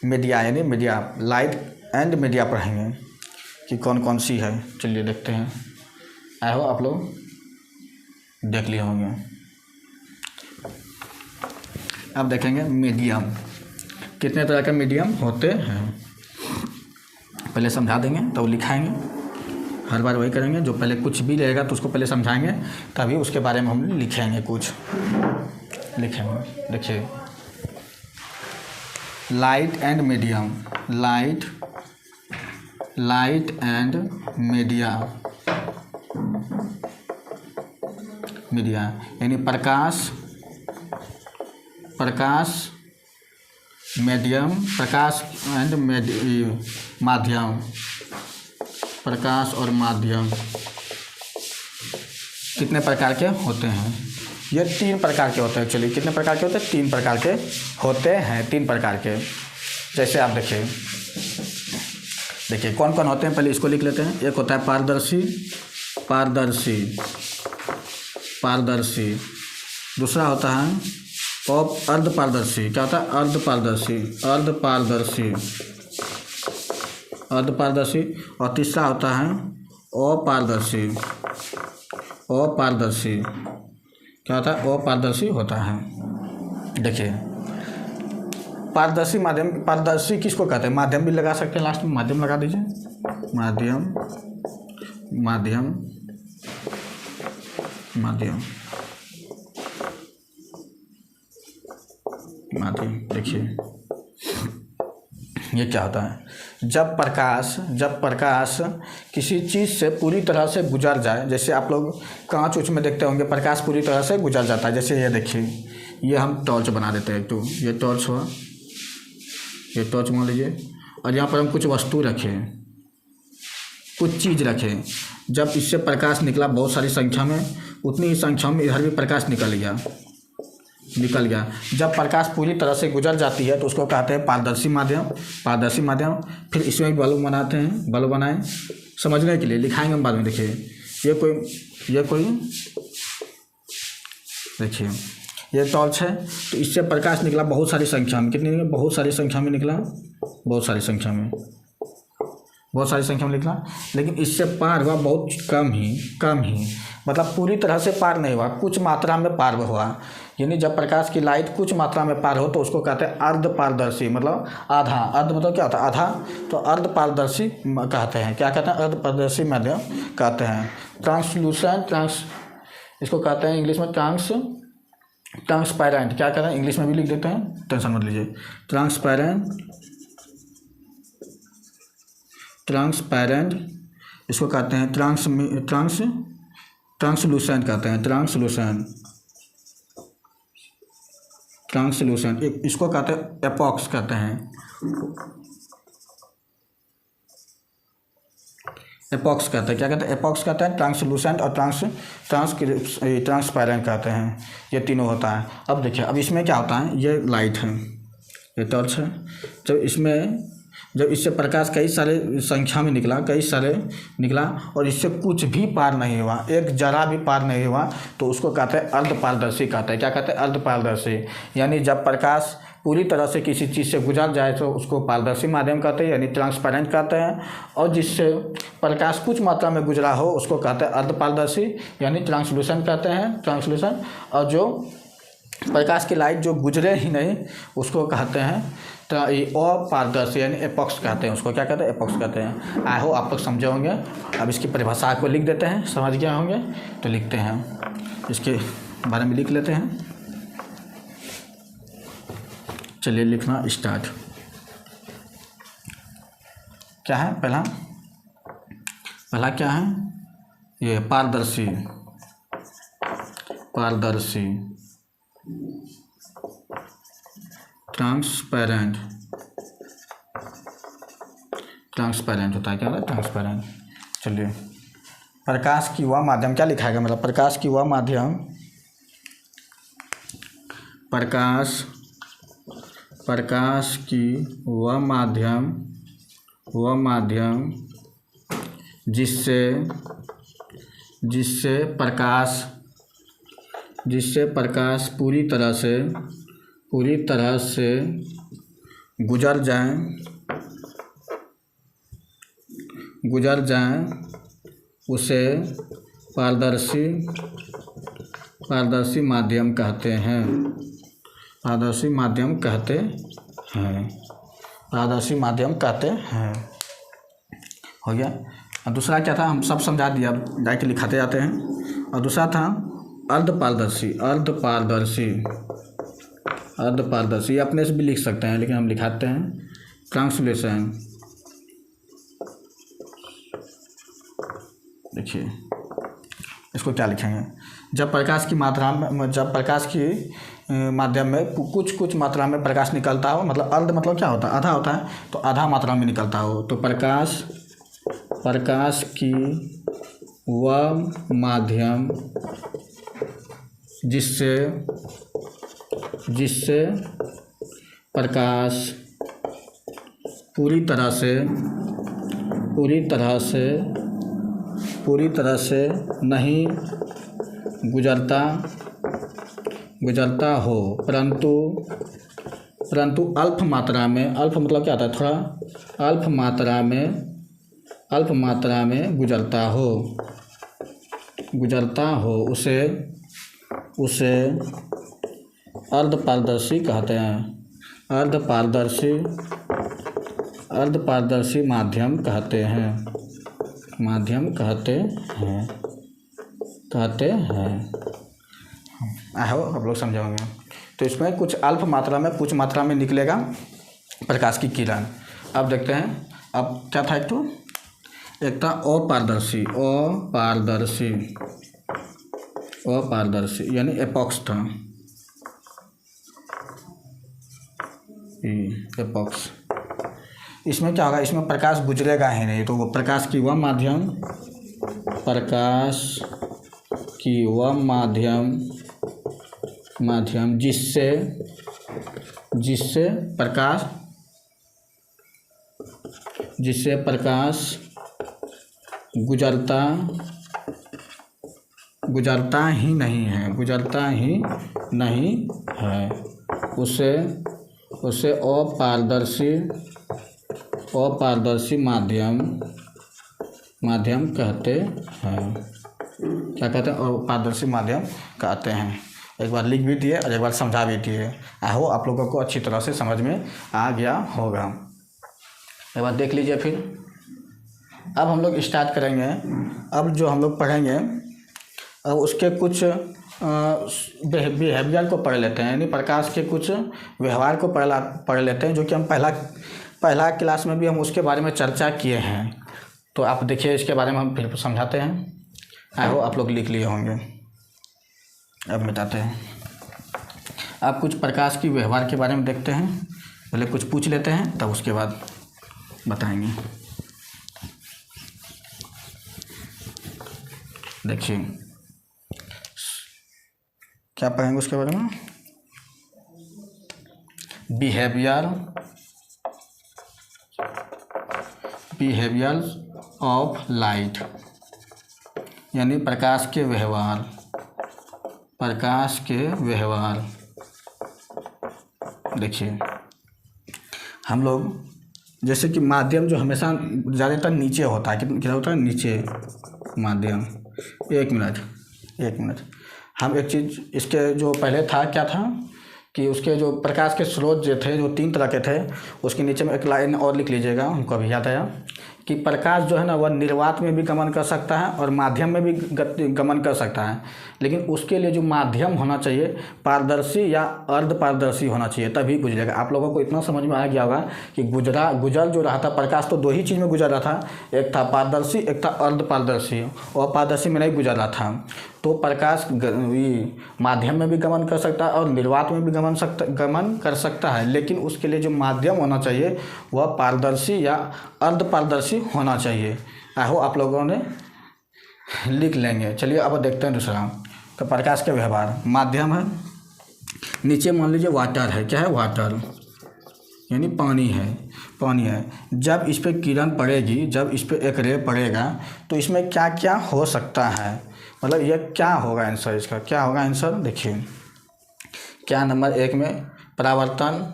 मीडिया यानी मीडिया, लाइट एंड मीडिया पढ़ेंगे कि कौन कौन सी है। चलिए देखते हैं, आई होप आप लोग देख लिए होंगे। अब देखेंगे मीडियम, कितने तरह के मीडियम होते हैं, पहले समझा देंगे तो लिखाएंगे। हर बार वही करेंगे, जो पहले कुछ भी रहेगा तो उसको पहले समझाएंगे, तभी उसके बारे में हम लिखेंगे, कुछ लिखेंगे। देखिए light and medium, light and media यानी प्रकाश, मीडियम, प्रकाश एंड माध्यम, प्रकाश और माध्यम कितने प्रकार के होते हैं, ये 3 प्रकार के होते हैं। चलिए कितने प्रकार के होते हैं, 3 प्रकार के होते हैं, 3 प्रकार के। जैसे आप देखिए कौन कौन होते हैं, पहले इसको लिख लेते हैं। एक होता है पारदर्शी, दूसरा होता है अर्धपारदर्शी, क्या होता है, अर्धपारदर्शी, और तीसरा होता है अपारदर्शी, क्या होता है, अपारदर्शी होता है। देखिए पारदर्शी, माध्यम, पारदर्शी किसको कहते हैं, माध्यम भी लगा सकते हैं, लास्ट में माध्यम लगा दीजिए, माध्यम। देखिए ये क्या होता है, जब प्रकाश किसी चीज़ से पूरी तरह से गुजर जाए, जैसे आप लोग कांच उच में देखते होंगे, प्रकाश पूरी तरह से गुजर जाता है। जैसे ये देखिए, ये हम टॉर्च बना देते हैं, तो ये टॉर्च हुआ, ये टॉर्च मान लीजिए, और यहाँ पर हम कुछ वस्तु रखें, कुछ चीज़ रखें, जब इससे प्रकाश निकला बहुत सारी संख्या में, उतनी ही संख्या में इधर भी प्रकाश निकल गया। जब प्रकाश पूरी तरह से गुजर जाती है तो उसको कहते हैं पारदर्शी माध्यम। फिर इसमें भी बल्ब बनाते हैं, बल्ब बनाएं, समझने के लिए लिखाएंगे हम बाद में। देखिए ये कोई देखिए ये टॉर्च है, तो इससे प्रकाश निकला बहुत सारी संख्या में, कितनी, बहुत सारी संख्या में निकला, बहुत सारी संख्या में निकला, लेकिन इससे पार हुआ बहुत कम ही, मतलब पूरी तरह से पार नहीं हुआ, कुछ मात्रा में पार हुआ। यानी जब प्रकाश की लाइट कुछ मात्रा में पार हो तो उसको कहते हैं अर्धपारदर्शी, मतलब आधा, अर्ध मतलब क्या होता है, आधा, तो अर्धपारदर्शी कहते हैं। क्या कहते हैं, अर्धपारदर्शी माध्यम कहते हैं। ट्रांसलूसेंट, इसको कहते हैं इंग्लिश में ट्रांसपेरेंट, क्या कहते हैं, इंग्लिश में भी लिख देते हैं, टेंशन मत लीजिए। ट्रांसपेरेंट इसको कहते हैं, ट्रांसलूसेंट कहते हैं, ट्रांसलूसेंट, इसको कहते हैं एपॉक्स कहते हैं, क्या कहते हैं, एपॉक्स कहते हैं, ट्रांसलूसेंट और ट्रांसपेरेंट कहते हैं, ये तीनों होता है। अब देखिए, अब इसमें क्या होता है, ये लाइट है, ये टॉर्च है, जब इससे प्रकाश कई सारे संख्या में निकला और इससे कुछ भी पार नहीं हुआ, एक जरा भी पार नहीं हुआ, तो उसको कहते हैं अर्धपारदर्शी कहते हैं। क्या कहते हैं, अर्धपारदर्शी। यानी जब प्रकाश पूरी तरह से किसी चीज़ से गुजर जाए तो उसको पारदर्शी माध्यम कहते हैं, यानी ट्रांसपेरेंट कहते हैं। और जिससे प्रकाश कुछ मात्रा में गुजरा हो उसको कहते हैं अर्धपारदर्शी, यानी ट्रांसलूसेंट कहते हैं, ट्रांसलूसेंट। और जो प्रकाश की लाइट जो गुजरे ही नहीं उसको कहते हैं अपारदर्शी, यानी एपॉक्स कहते हैं उसको। क्या कहते हैं? एपॉक्स कहते हैं। आई होप आप लोग समझे होंगे। अब इसकी परिभाषा को लिख देते हैं, समझ गए होंगे तो लिखते हैं, इसके बारे में लिख लेते हैं। चलिए लिखना स्टार्ट। क्या है पहला क्या है? ये पारदर्शी, ट्रांसपेरेंट होता है। क्या होता है? ट्रांसपेरेंट। चलिए, प्रकाश की वह माध्यम, क्या लिखा है मतलब? प्रकाश की वह माध्यम जिससे प्रकाश पूरी तरह से गुजर जाए उसे पारदर्शी माध्यम कहते हैं। पारदर्शी माध्यम कहते हैं। हो गया। और दूसरा क्या था? हम सब समझा दिया, डायरेक्ट लिखाते जाते हैं। और दूसरा था अर्धपारदर्शी। ये अपने से भी लिख सकते हैं लेकिन हम लिखाते हैं ट्रांसलेशन। देखिए इसको क्या लिखेंगे? जब प्रकाश की माध्यम में कुछ मात्रा में प्रकाश निकलता हो, मतलब अर्ध मतलब क्या होता है? आधा होता है, तो आधा मात्रा में निकलता हो तो प्रकाश की वह माध्यम जिससे प्रकाश पूरी तरह से नहीं गुजरता हो, परंतु अल्प मात्रा में, अल्प मतलब क्या होता है? थोड़ा अल्प मात्रा में गुजरता हो उसे अर्धपारदर्शी कहते हैं। अर्धपारदर्शी माध्यम कहते हैं। आई होप आप लोग समझे होंगे। तो इसमें कुछ अल्प मात्रा में कुछ मात्रा में निकलेगा प्रकाश की किरण। अब देखते हैं, अब क्या था? एक था अपारदर्शी यानी एपॉक्स था। एपॉक्स। इसमें क्या होगा? इसमें प्रकाश गुजरेगा ही नहीं, तो वो प्रकाश की वह माध्यम जिससे प्रकाश गुजरता ही नहीं है, उसे अपारदर्शी माध्यम कहते हैं। क्या कहते हैं? अपारदर्शी माध्यम कहते हैं। एक बार लिख भी दिए और एक बार समझा भी दिए। आई होप आप लोगों को अच्छी तरह से समझ में आ गया होगा। एक बार देख लीजिए। फिर अब हम लोग स्टार्ट करेंगे। अब जो हम लोग पढ़ेंगे अब उसके कुछ बिहेवियर को पढ़ लेते हैं, यानी प्रकाश के कुछ व्यवहार को पढ़ लेते हैं, जो कि हम पहला क्लास में भी हम उसके बारे में चर्चा किए हैं। तो आप देखिए, इसके बारे में हम फिर समझाते हैं। आई होप आप लोग लिख लिए होंगे। अब बताते हैं। आप कुछ प्रकाश की व्यवहार के बारे में देखते हैं। पहले कुछ पूछ लेते हैं, तब उसके बाद बताएंगे। देखिए क्या पढ़ेंगे उसके बारे में? बिहेवियर ऑफ लाइट, यानी प्रकाश के व्यवहार। देखिए हम लोग जैसे कि माध्यम जो हमेशा ज़्यादातर नीचे होता है, कितना होता है नीचे माध्यम। एक मिनट हम एक चीज़, इसके जो पहले था क्या था कि उसके जो प्रकाश के स्रोत जो थे, जो 3 तरह के थे, उसके नीचे में एक लाइन और लिख लीजिएगा, हमको अभी याद आया कि प्रकाश जो है ना वह निर्वात में भी गमन कर सकता है और माध्यम में भी गमन कर सकता है, लेकिन उसके लिए जो माध्यम होना चाहिए पारदर्शी या अर्ध पारदर्शी होना चाहिए, तभी गुजरेगा। आप लोगों को इतना समझ में आ गया होगा कि गुजर जो रहा था प्रकाश, तो 2 ही चीज़ में गुजर रहा था, एक था पारदर्शी, एक था अर्ध पारदर्शी, और पारदर्शी में नहीं गुजर रहा था। तो प्रकाश माध्यम में भी गमन कर सकता है और निर्वात में भी गमन कर सकता है, लेकिन उसके लिए जो माध्यम होना चाहिए वह पारदर्शी या अर्ध पारदर्शी होना चाहिए। आई होप आप लोगों ने लिख लेंगे। चलिए अब देखते हैं दूसरा। तो प्रकाश के व्यवहार, माध्यम है, नीचे मान लीजिए वाटर है। क्या है? वाटर यानी पानी है। जब इस पर किरण पड़ेगी, जब इस पर एक रे पड़ेगा तो इसमें क्या क्या हो सकता है, मतलब यह क्या होगा आंसर, इसका क्या होगा आंसर। देखिए क्या नंबर 1 में परावर्तन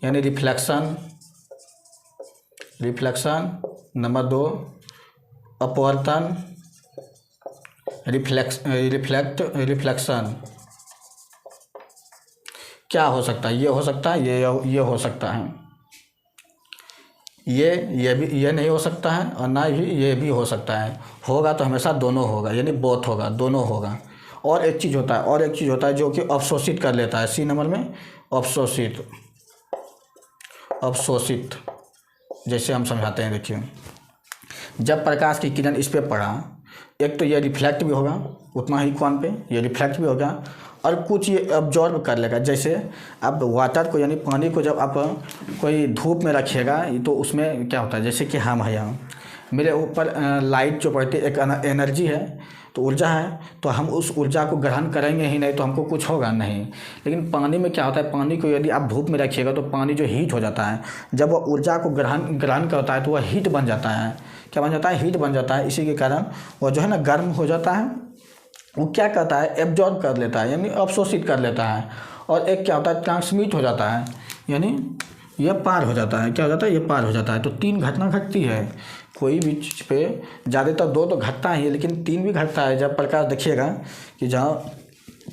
यानी रिफ्लेक्शन। नंबर 2 अपवर्तन, रिफ्लेक्शन। क्या हो सकता है? ये हो सकता है, ये हो सकता है, ये नहीं हो सकता है, और ना ही ये भी हो सकता है। होगा तो हमेशा दोनों होगा, यानी बोथ होगा, दोनों होगा। और एक चीज़ होता है जो कि अवशोषित कर लेता है। सी नंबर में अवशोषित जैसे हम समझाते हैं। देखिए जब प्रकाश की किरण इस पे पड़ा, एक तो ये रिफ्लेक्ट भी होगा उतना ही कोण पे, ये रिफ्लेक्ट भी होगा, और कुछ ये अब्जॉर्ब कर लेगा। जैसे अब वाटर को यानी पानी को जब आप कोई धूप में रखिएगा तो उसमें क्या होता है, जैसे कि हम है यहाँ, मेरे ऊपर लाइट जो पड़ती है एक एनर्जी है, तो ऊर्जा है, तो हम उस ऊर्जा को ग्रहण करेंगे ही नहीं तो हमको कुछ होगा नहीं। लेकिन पानी में क्या होता है, पानी को यदि आप धूप में रखिएगा तो पानी जो हीट हो जाता है, जब वह ऊर्जा को ग्रहण करता है तो वह हीट बन जाता है। क्या बन जाता है? हीट बन जाता है। इसी के कारण वह जो है ना गर्म हो जाता है। वो क्या करता है? एब्जॉर्ब कर लेता है, यानी अवशोषित कर लेता है। और एक क्या होता है? ट्रांसमिट हो जाता है, यानी यह पार हो जाता है। क्या हो जाता है? ये पार हो जाता है। तो 3 घटना घटती है कोई भी चीज़ पे। ज़्यादातर 2 तो घटता ही है, लेकिन 3 भी घटता है। जब प्रकाश देखिएगा कि जहाँ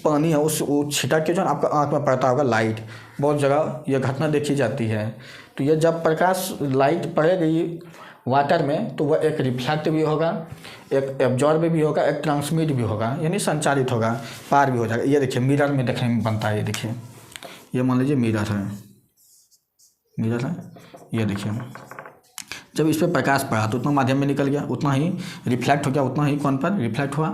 पानी है उस छिटक के जो आपका आँख में पड़ता होगा लाइट, बहुत जगह यह घटना देखी जाती है। तो ये जब प्रकाश लाइट पड़ेगी वाटर में तो वह एक रिफ्लेक्ट भी होगा, एक एब्जॉर्ब भी होगा, एक ट्रांसमिट भी होगा, यानी संचारित होगा, पार भी हो जाएगा। ये देखिए मिरर में देखने में बनता है। ये देखिए, ये मान लीजिए मिरर है, ये देखिए जब इस पर प्रकाश पड़ा तो उतना माध्यम में निकल गया, उतना ही रिफ्लेक्ट हो गया, उतना ही कौन पर रिफ्लेक्ट हुआ।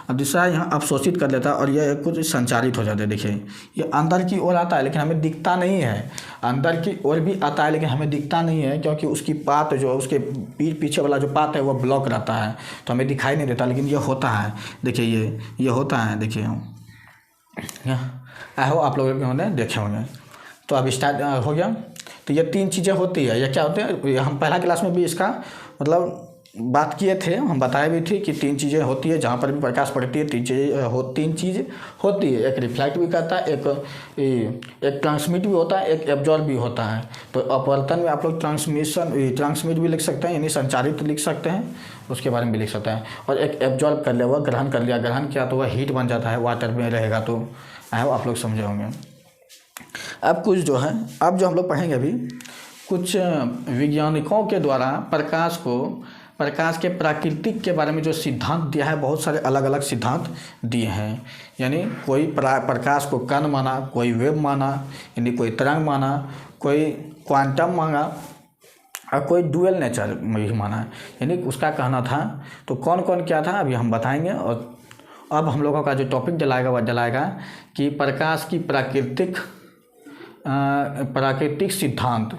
अब दूसरा यहाँ अवशोषित कर लेता है और यह कुछ संचारित हो जाता है। देखिए ये अंदर की ओर आता है लेकिन हमें दिखता नहीं है, अंदर की ओर भी आता है लेकिन हमें दिखता नहीं है, क्योंकि उसकी पात जो उसके पीछे वाला जो पात है वह ब्लॉक रहता है तो हमें दिखाई नहीं देता, लेकिन ये होता है। देखिए ये होता है। देखिए आई होप आप लोगों ने देखे होंगे। तो अब स्टार्ट हो गया। तो ये 3 चीज़ें होती है। ये क्या होते हैं, हम पहला क्लास में भी इसका मतलब बात किए थे, हम बताए भी थे कि 3 चीज़ें होती है जहाँ पर भी प्रकाश पड़ती है। 3 चीज़ होती है, एक रिफ्लेक्ट भी करता है, एक ट्रांसमिट भी होता है, एक एब्जॉर्ब भी होता है। तो अपवर्तन में आप लोग ट्रांसमिट भी लिख सकते हैं, यानी संचारित लिख सकते हैं, उसके बारे में भी लिख सकते हैं। और एक एब्जॉर्ब कर लिया, वह ग्रहण कर लिया, ग्रहण किया तो वह हीट बन जाता है, वाटर में रहेगा। तो आप लोग समझे होंगे। अब कुछ जो है, अब जो हम लोग पढ़ेंगे अभी, कुछ वैज्ञानिकों के द्वारा प्रकाश के प्राकृतिक के बारे में जो सिद्धांत दिया है, बहुत सारे अलग अलग सिद्धांत दिए हैं। यानी कोई प्रकाश को कण माना, कोई वेव माना, यानी कोई तरंग माना, कोई क्वांटम माना, और कोई डुअल नेचर में भी माना है। यानी उसका कहना था। तो कौन कौन क्या था अभी हम बताएंगे। और अब हम लोगों का जो टॉपिक डलाएगा वह डलाएगा कि प्रकाश की प्राकृतिक सिद्धांत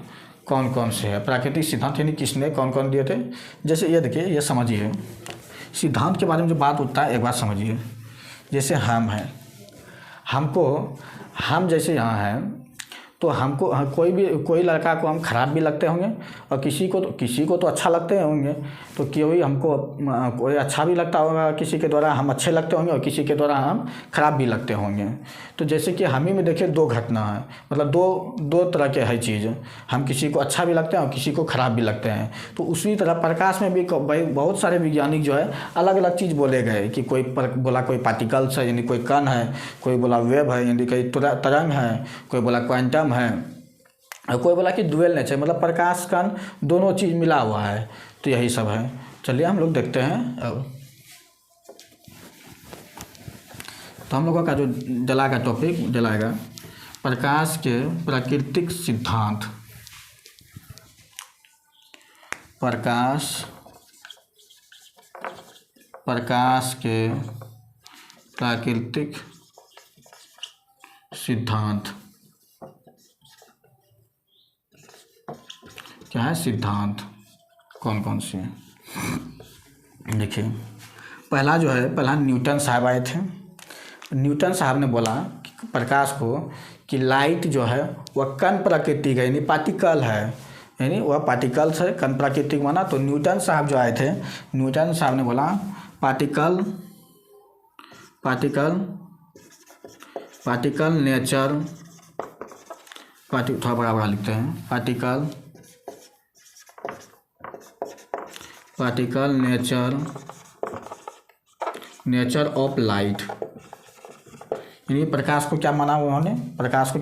कौन कौन से हैं। प्राकृतिक सिद्धांत यानी किसने कौन कौन दिए थे। जैसे ये देखिए, ये समझिए, सिद्धांत के बारे में जो बात होता है एक बात समझिए। जैसे हम हैं, हम जैसे यहाँ हैं तो हमको कोई लड़का को हम ख़राब भी लगते होंगे और किसी को तो अच्छा लगते होंगे। तो कोई हमको कोई अच्छा भी लगता होगा, किसी के द्वारा हम अच्छे लगते होंगे और किसी के द्वारा हम ख़राब भी लगते होंगे। तो जैसे कि हम ही में देखिए दो घटना है, मतलब दो तरह के है चीज़, हम किसी को अच्छा भी लगते हैं और किसी को ख़राब भी लगते हैं। तो उसी तरह प्रकाश में भी बहुत सारे वैज्ञानिक जो है अलग अलग चीज़ बोले गए कि कोई बोला कोई पार्टिकल्स है यानी कोई कण है, कोई बोला वेव है यानी कोई तरंग है, कोई बोला क्वांटम है और कोई बोला कि ड्यूअल नेचर मतलब प्रकाश कण दोनों चीज़ मिला हुआ है। तो यही सब है। चलिए हम लोग देखते हैं अब। तो हम लोगों का जो जला का टॉपिक जलाएगा प्रकाश के प्राकृतिक सिद्धांत। प्रकाश के प्राकृतिक सिद्धांत क्या है? सिद्धांत कौन कौन से हैं देखिए। पहला न्यूटन साहब आए थे। न्यूटन साहब ने बोला कि प्रकाश को कि लाइट जो है वह कण प्राकृतिक है यानी पार्टिकल है, यानी वह पार्टिकल्स है, कण प्राकृतिक माना। तो न्यूटन साहब जो आए थे, न्यूटन साहब ने बोला पार्टिकल नेचर, थोड़ा बड़ा लिखते हैं, पार्टिकल नेचर ऑफ लाइट। यानी प्रकाश को क्या माना उन्होंने? प्रकाश के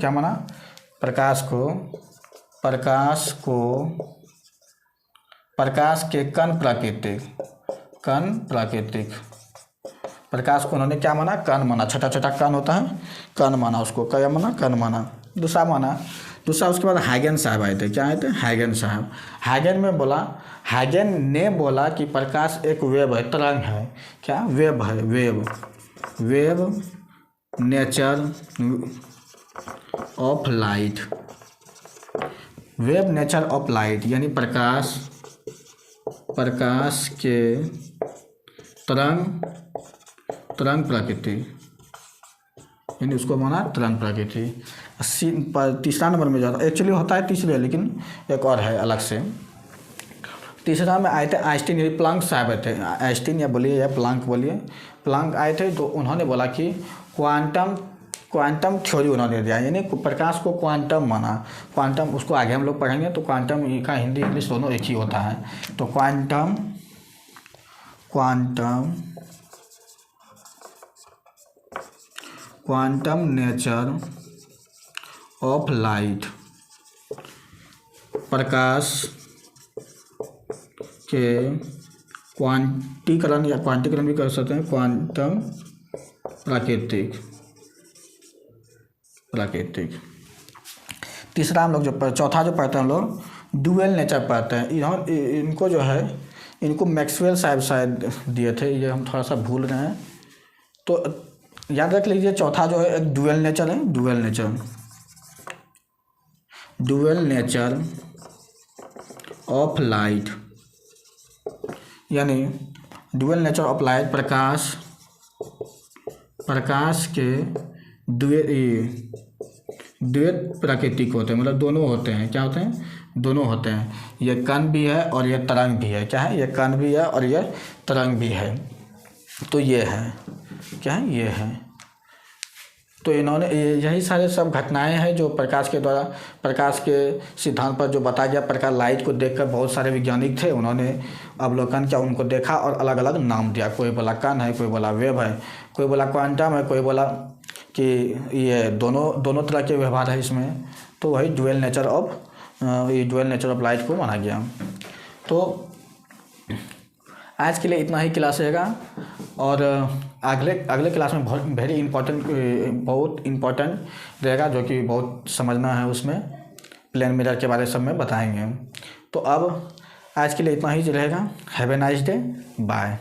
कण प्राकृतिक प्रकाश को उन्होंने क्या माना? कण माना। छोटा छोटा कण होता है, कण माना उसको, क्या माना? कण माना। दूसरा उसके बाद हाइगन साहब आए थे। क्या आए थे? हाइगन साहब। हाइगन ने बोला कि प्रकाश एक वेव है, तरंग है। क्या? वेव है, wave nature of light. Wave nature of light यानी प्रकाश के तरंग प्रकृति, यानी उसको माना तरंग प्रकृति। तीसरा नंबर में जाता एक्चुअली होता है तीसरे, लेकिन एक और है अलग से। तीसरा में आए थे आइंस्टीन यानी प्लैंक साहब आए थे। आइंस्टीन या बोलिए या प्लैंक बोलिए, प्लैंक आए थे। तो उन्होंने बोला कि क्वांटम थ्योरी उन्होंने दिया, यानी प्रकाश को क्वांटम माना। क्वांटम उसको आगे हम लोग पढ़ेंगे। तो क्वांटम का हिंदी इंग्लिश दोनों एक ही होता है। तो क्वांटम नेचर ऑफ लाइट, प्रकाश के क्वांटीकरण या क्वांटीकरण भी कर सकते हैं, क्वांटम प्राकृतिक। तीसरा हम लोग चौथा जो पढ़ते हैं हम लोग ड्यूअल नेचर पढ़ते हैं। इनको जो है इनको मैक्सवेल साहब शायद दिए थे, ये हम थोड़ा सा भूल रहे हैं। तो याद रख लीजिए चौथा जो है एक ड्यूअल नेचर है, ड्यूअल नेचर ऑफ लाइट, यानी ड्यूअल नेचर ऑफ लाइट प्रकाश के द्वैत प्राकृतिक होते हैं, मतलब दोनों होते हैं। क्या होते हैं? दोनों होते हैं। ये कण भी है और ये तरंग भी है। क्या है? ये कण भी है और ये तरंग भी है। तो ये है, क्या है? ये है। तो इन्होंने यही सारे सब घटनाएं हैं जो प्रकाश के सिद्धांत पर जो बताया गया। प्रकाश लाइट को देखकर बहुत सारे वैज्ञानिक थे, उन्होंने अवलोकन किया, उनको देखा और अलग अलग नाम दिया। कोई बोला कण है, कोई बोला वेव है, कोई बोला क्वांटम है, कोई बोला कि ये दोनों तरह के व्यवहार है इसमें। तो वही ड्यूअल नेचर ऑफ लाइट को माना गया। तो आज के लिए इतना ही क्लास रहेगा और अगले क्लास में बहुत इम्पोर्टेंट रहेगा, जो कि बहुत समझना है। उसमें प्लेन मिरर के बारे सब में बताएंगे। तो अब आज के लिए इतना ही रहेगा। Have a nice day, bye.